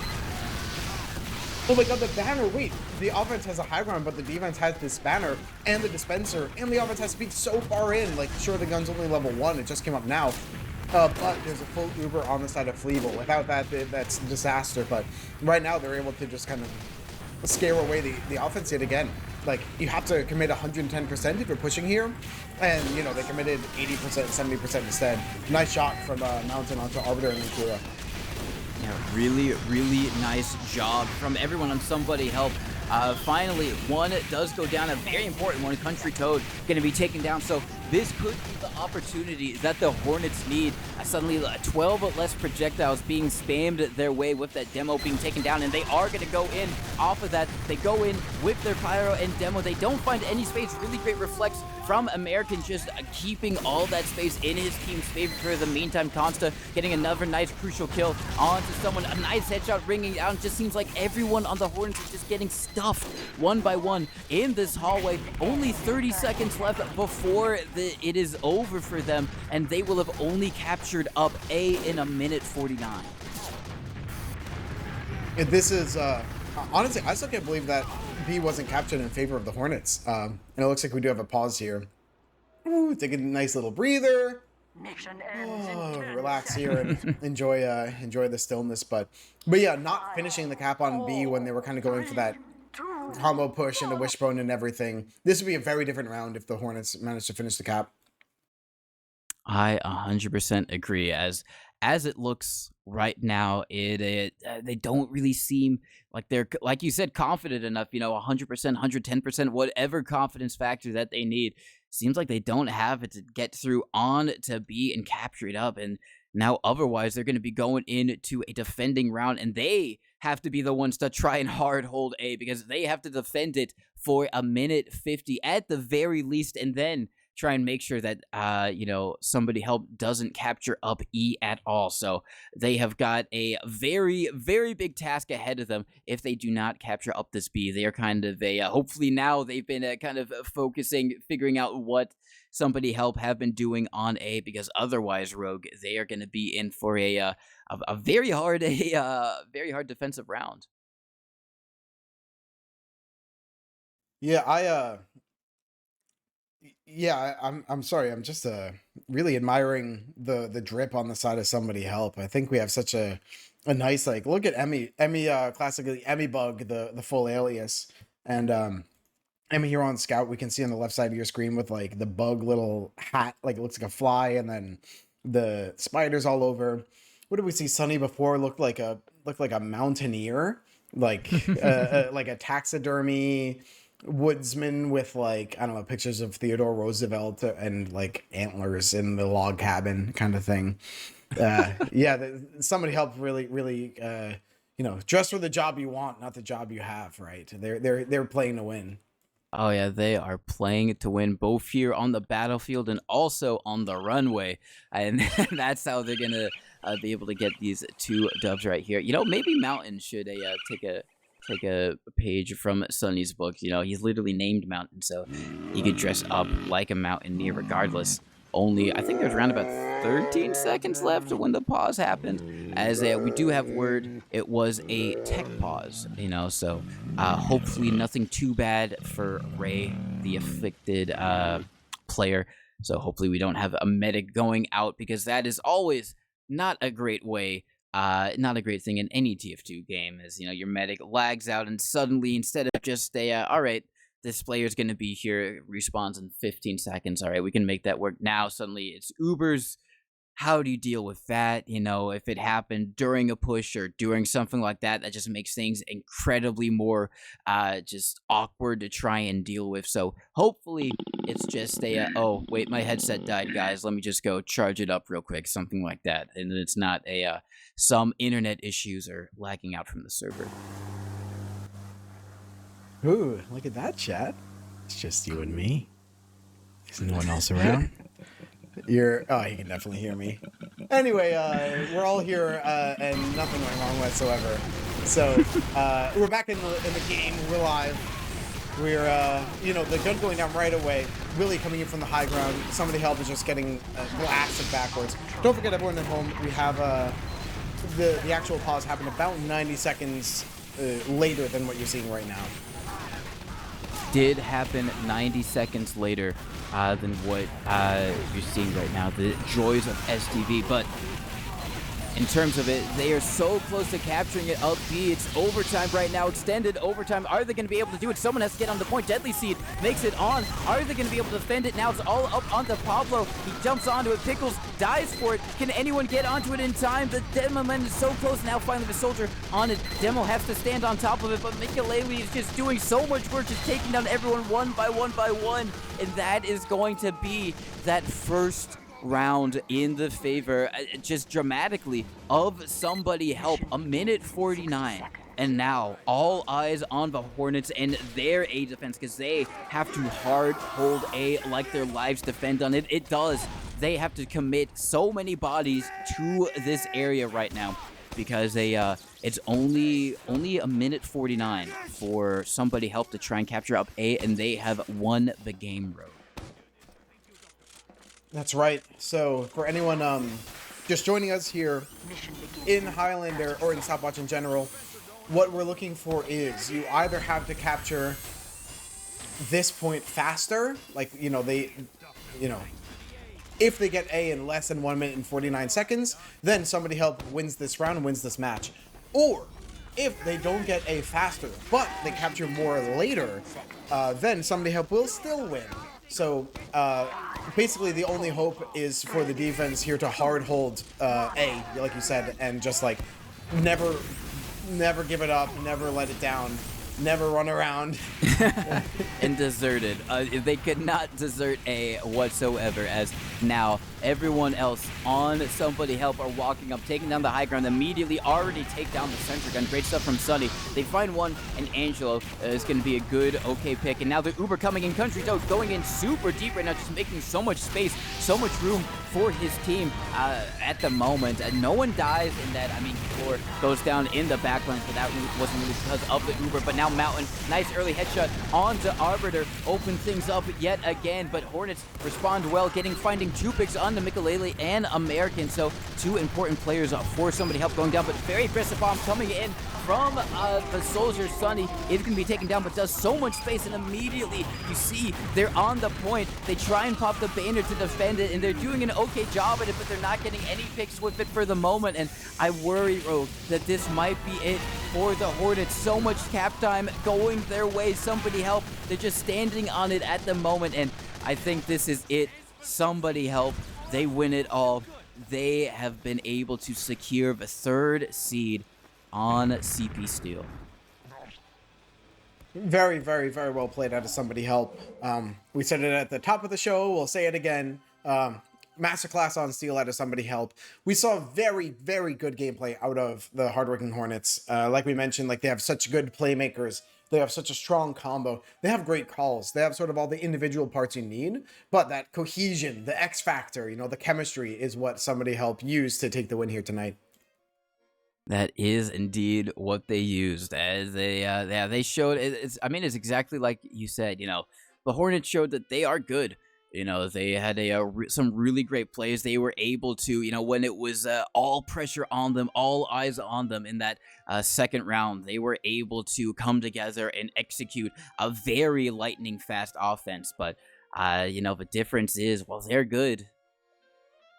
Oh my god, the banner, wait, the offense has a high ground, but the defense has this banner and the dispenser, and the offense has to be so far in. Like, sure, the gun's only level 1, it just came up now, but there's a full Uber on the side of Fleeble. Without that, that's a disaster, but right now they're able to just kind of scare away the offense yet again. Like, you have to commit 110% if you're pushing here, and, they committed 80%, 70% instead. Nice shot from Mountain onto Arbiter and Akira. Yeah, really nice job from everyone on somebody help. Finally, one does go down, a very important one. Country Toad going to be taken down, so this could be the opportunity that the Hornets need. Suddenly 12 less projectiles being spammed their way with that demo being taken down, and they are going to go in off of that. They go in with their pyro and demo. They don't find any space. Really great reflex from American, just keeping all that space in his team's favor for the meantime. Consta getting another nice crucial kill onto someone. A nice headshot ringing out. Just seems like everyone on the Hornets is just getting stuffed one by one in this hallway. Only 30 seconds left before it is over for them, and they will have only captured up A in a minute 49. This is, honestly, I still can't believe that B wasn't captured in favor of the Hornets. And it looks like we do have a pause here. Ooh, take a nice little breather. Mission ends in 10 Relax here and enjoy the stillness. But yeah, not finishing the cap on B when they were kind of going for that combo push into Wishbone and everything. This would be a very different round if the Hornets managed to finish the cap. I 100% agree, as as it looks right now, they don't really seem like they're, like you said, confident enough. 100%, 110%, whatever confidence factor that they need. Seems like they don't have it to get through on to B and capture it up. And now, otherwise, they're going to be going into a defending round, and they have to be the ones to try and hard hold A because they have to defend it for a minute 50 at the very least, and then try and make sure that somebody help doesn't capture up E at all. So they have got a very, very big task ahead of them if they do not capture up this B. They are kind of hopefully now they've been kind of figuring out what somebody help have been doing on A, because otherwise, Rogue, they are going to be in for a very hard very hard defensive round. Yeah, I'm sorry. I'm just really admiring the drip on the side of somebody help. I think we have such a nice, like, look at Emmy classically Emmy bug, the full alias, and Emmy here on Scout. We can see on the left side of your screen with like the bug little hat, like it looks like a fly, and then the spiders all over. What did we see? Sunny before looked like a mountaineer, like like a taxidermy woodsman with, like, I don't know, pictures of Theodore Roosevelt and like antlers in the log cabin kind of thing. Somebody helped really dress for the job you want, not the job you have, right? They're playing to win. Oh yeah, they are playing to win, both here on the battlefield and also on the runway, and that's how they're gonna be able to get these 2 dubs right here. Maybe Mountain should take a page from Sunny's book. He's literally named Mountain, so he could dress up like a mountaineer regardless. Only, I think there's around about 13 seconds left when the pause happened, as we do have word it was a tech pause, so hopefully nothing too bad for Ray, the afflicted player. So hopefully we don't have a medic going out, because that is always not a great way. Not a great thing in any TF2 game, as your medic lags out and suddenly, instead of just all right, this player's going to be here, respawns in 15 seconds, all right, we can make that work. Now suddenly it's Ubers. How do you deal with that? If it happened during a push or during something like that, that just makes things incredibly more just awkward to try and deal with. So hopefully it's just oh wait, my headset died, guys, let me just go charge it up real quick, something like that, and it's not some internet issues or lagging out from the server. Ooh, look at that, chat. It's just you and me. There's no one else around. You can definitely hear me. Anyway, we're all here, and nothing went wrong whatsoever. So, we're back in the game. We're live. We're, the gun going down right away. Willie coming in from the high ground. Somebody help is just getting blasted backwards. Don't forget, everyone at home, we have the actual pause happened about 90 seconds later than what you're seeing right now. Did happen 90 seconds later than what you're seeing right now. The joys of STV, but in terms of it, they are so close to capturing it up B. It's overtime right now, extended overtime. Are they going to be able to do it? Someone has to get on the point. Deadly Seed makes it on. Are they going to be able to defend it? Now it's all up onto Pablo. He jumps onto it. Pickles dies for it. Can anyone get onto it in time? The Demo Man is so close now. Finally, the soldier on it. Demo has to stand on top of it, but Mikelele is just doing so much work, just taking down everyone one by one by one. And that is going to be that first round in the favor, just dramatically, of somebody help. A minute 49, and now all eyes on the Hornets and their A defense, because they have to hard hold A like their lives depend on it. It does. They have to commit so many bodies to this area right now, because it's only a minute 49 for somebody help to try and capture up A, and they have won the game, Road. That's right. So for anyone just joining us here in Highland or in Stopwatch in general, what we're looking for is you either have to capture this point faster, like, if they get A in less than 1 minute and 49 seconds, then somebody help wins this round and wins this match. Or if they don't get A faster, but they capture more later, then somebody help will still win. So basically the only hope is for the defense here to hard hold A, like you said, and just like never give it up, never let it down, never run around. And deserted. They could not desert A whatsoever, as now everyone else on Somebody Help are walking up, taking down the high ground, immediately already take down the center gun. Great stuff from Sunny. They find one, and Angelo is going to be a good, okay pick. And now the Uber coming in, Country Toad going in super deep right now, just making so much space, so much room for his team at the moment. No one dies in that. I mean, Floor goes down in the backline, but that wasn't really because of the Uber. But now Mountain, nice early headshot onto Arbiter, open things up yet again, but Hornets respond well, finding 2 picks on the Mikulele and American, so 2 important players for Somebody Help going down, but very aggressive bomb coming in from the Soldier. Sunny is going to be taken down, but does so much space, and immediately you see they're on the point. They try and pop the banner to defend it, and they're doing an okay job at it, but they're not getting any picks with it for the moment, and I worry, Rogue, that this might be it for the Hornets. So much cap time going their way. Somebody Help, they're just standing on it at the moment, and I think this is it. Somebody Help, they win it all. They have been able to secure the 3rd seed on CP Steel. Very, very, very well played out of Somebody Help. We said it at the top of the show. We'll say it again. Masterclass on Steel out of Somebody Help. We saw very, very good gameplay out of the Hardworking Hornets. Like we mentioned, like they have such good playmakers. They have such a strong combo. They have great calls. They have sort of all the individual parts you need, but that cohesion, the X factor, you know, the chemistry is what Somebody Help used to take the win here tonight. That is indeed what they used, as they showed. It's it's exactly like you said. You know, the Hornets showed that they are good. You know, they had some really great plays. They were able to, you know, when it was all pressure on them, all eyes on them in that second round, they were able to come together and execute a very lightning fast offense. But, you know, the difference is, well, they're good.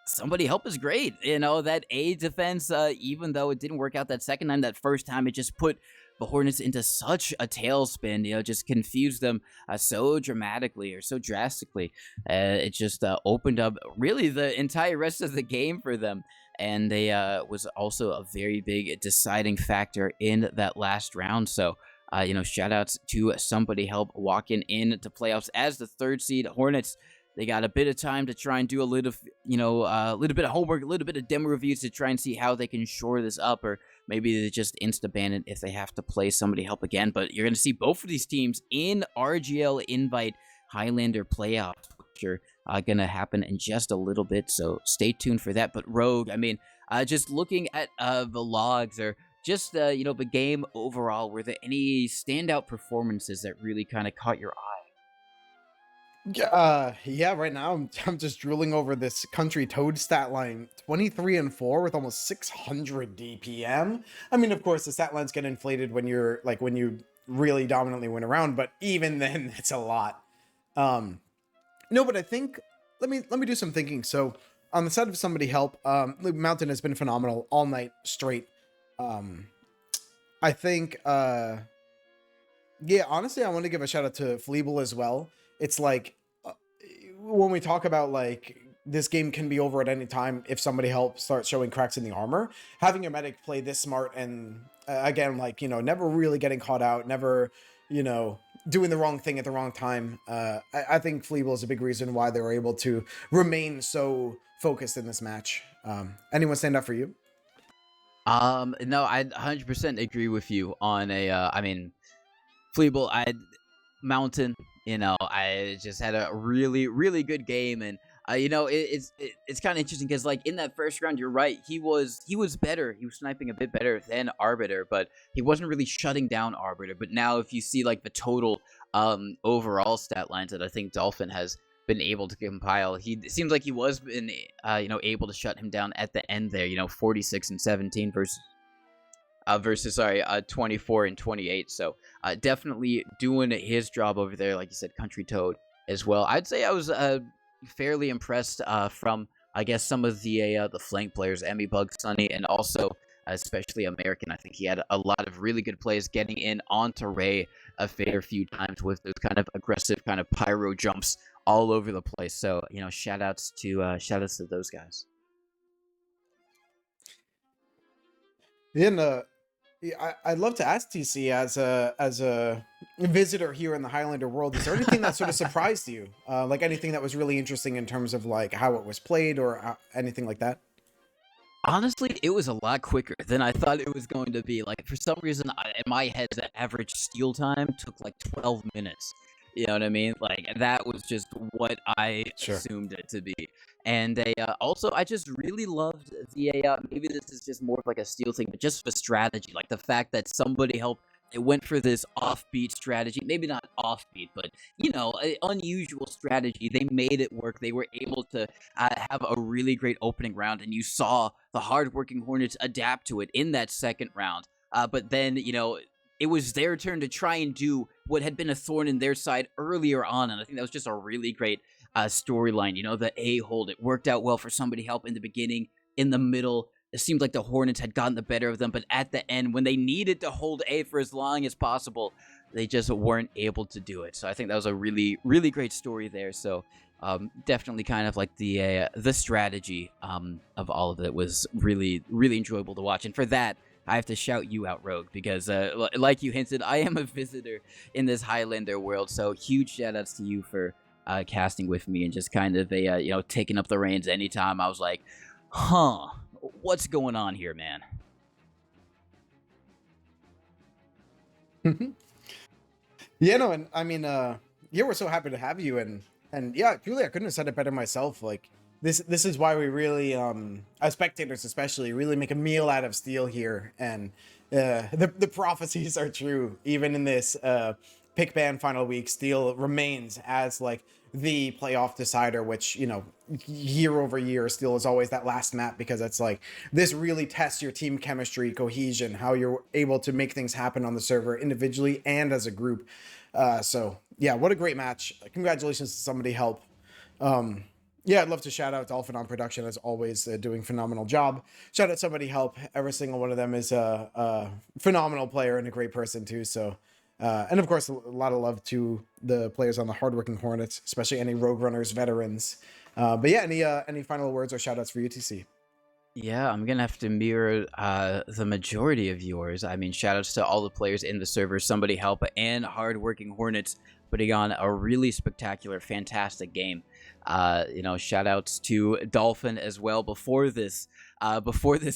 Somebody Help is great. You know, that A defense, even though it didn't work out that second time, that first time, it just put the Hornets into such a tailspin, you know, just confused them so dramatically or so drastically. It just opened up really the entire rest of the game for them. And they was also a very big deciding factor in that last round. So, you know, shout outs to Somebody Help walking into playoffs as the 3rd seed. Hornets, they got a bit of time to try and do a little, you know, a little bit of homework, a little bit of demo reviews to try and see how they can shore this up, or maybe they just insta-ban it if they have to play Somebody Help again. But you're going to see both of these teams in RGL Invite Highlander playoffs, which are going to happen in just a little bit, so stay tuned for that. But Rogue, I mean, just looking at the logs, or just, you know, the game overall, were there any standout performances that really kind of caught your eye? Yeah, right now I'm just drooling over this Country Toad stat line. 23-4 with almost 600 DPM. I mean, of course, the stat lines get inflated when you really dominantly win around, but even then, it's a lot. No, but I think let me do some thinking. So on the side of Somebody Help, Mountain has been phenomenal all night straight. I think, yeah, honestly, I want to give a shout out to Fleeble as well. It's like, when we talk about like this game can be over at any time if Somebody Help starts showing cracks in the armor, having a medic play this smart and again, like, you know, never really getting caught out, never, you know, doing the wrong thing at the wrong time. I think Fleeble is a big reason why they were able to remain so focused in this match. Anyone stand up for you? No, I 100% agree with you on I mean, Fleeble, Mountain, you know, I just had a really, really good game, and you know, it's kind of interesting because, like, in that first round, you're right, he was better, he was sniping a bit better than Arbiter, but he wasn't really shutting down Arbiter. But now, if you see like the total overall stat lines that I think Dolphin has been able to compile, it seems like he was been you know, able to shut him down at the end there. You know, 46 and 17 versus 24 and 28. So definitely doing his job over there, like you said, Country Toad as well. I'd say I was fairly impressed from, I guess, some of the flank players, Emmy Bug, Sunny, and also especially American. I think he had a lot of really good plays getting in onto Ray a fair few times with those kind of aggressive kind of pyro jumps all over the place. So, shout outs to those guys. Then I'd love to ask TC, as a visitor here in the Highlander world, is there anything that sort of surprised you? Like anything that was really interesting in terms of like how it was played or anything like that? Honestly, it was a lot quicker than I thought it was going to be. Like, for some reason, in my head, the average steal time took like 12 minutes. You know what I mean? Like, that was just what I Sure. assumed it to be. And also, I just really loved the, maybe this is just more of like a steal thing, but just the strategy. Like, the fact that somebody helped, they went for this offbeat strategy. Maybe not offbeat, but, an unusual strategy. They made it work. They were able to have a really great opening round, and you saw the hardworking Hornets adapt to it in that second round. But then, it was their turn to try and do what had been a thorn in their side earlier on, and I think that was just a really great storyline. The A-hold, it worked out well for somebody help in the beginning, in the middle. It seemed like the Hornets had gotten the better of them, but at the end, when they needed to hold A for as long as possible, they just weren't able to do it. So I think that was a really, really great story there. So definitely kind of like the strategy of all of it was really, really enjoyable to watch. And for that, I have to shout you out, Rogue, because like you hinted, I am a visitor in this Highlander world. So huge shout outs to you for casting with me and just kind of taking up the reins anytime I was like, what's going on here, man? Yeah, no, and I mean, yeah, we're so happy to have you, and yeah, truly, I couldn't have said it better myself. Like this is why we really, as spectators especially, really make a meal out of Steel here, and the prophecies are true. Even in this pick ban final week, Steel remains as like the playoff decider, which year over year Steel is always that last map, because it's like this really tests your team chemistry, cohesion, how you're able to make things happen on the server individually and as a group. So yeah, what a great match. Congratulations to Somebody Help. Yeah, I'd love to shout out Dolphin on production, as always, doing phenomenal job. Shout out Somebody Help. Every single one of them is a phenomenal player and a great person too. So and of course, a lot of love to the players on the Hardworking Hornets, especially any Rogue Runners veterans. But yeah, any final words or shout outs for UTC? Yeah, I'm gonna have to mirror the majority of yours. I mean, shout outs to all the players in the server, Somebody Help, and Hardworking Hornets putting on a really spectacular, fantastic game. Shout outs to Dolphin as well. Before this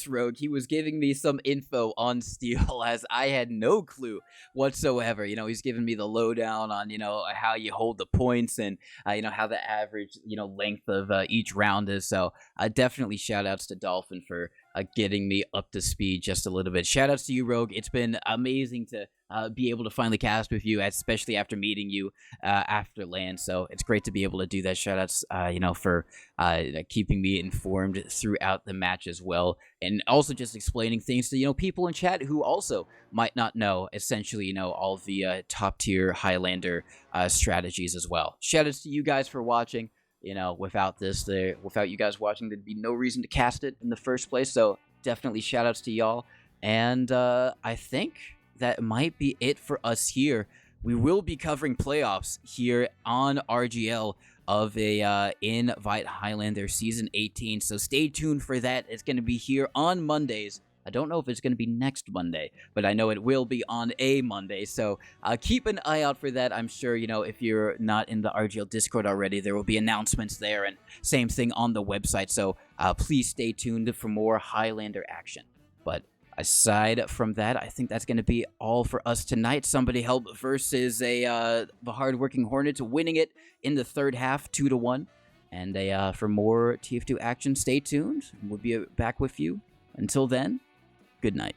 Rogue, he was giving me some info on Steel as I had no clue whatsoever. He's giving me the lowdown on how you hold the points and how the average length of each round is. So definitely shout outs to Dolphin for getting me up to speed just a little bit. Shout outs to you, Rogue. It's been amazing to be able to finally cast with you, especially after meeting you after LAN. So it's great to be able to do that. Shout outs, for keeping me informed throughout the match as well. And also just explaining things to, people in chat who also might not know, essentially, all the top tier Highlander strategies as well. Shout outs to you guys for watching. Without you guys watching, there'd be no reason to cast it in the first place. So definitely shout outs to y'all. And I think that might be it for us here. We will be covering playoffs here on RGL of a Invite Highlander Season 18. So stay tuned for that. It's going to be here on Mondays. I don't know if it's going to be next Monday, but I know it will be on a Monday. So keep an eye out for that. I'm sure, if you're not in the RGL Discord already, there will be announcements there, and same thing on the website. So please stay tuned for more Highlander action. But aside from that, I think that's going to be all for us tonight. Somebody Help versus the Hardworking Hornets, winning it in the third half, 2-1. And for more TF2 action, stay tuned. We'll be back with you. Until then, good night.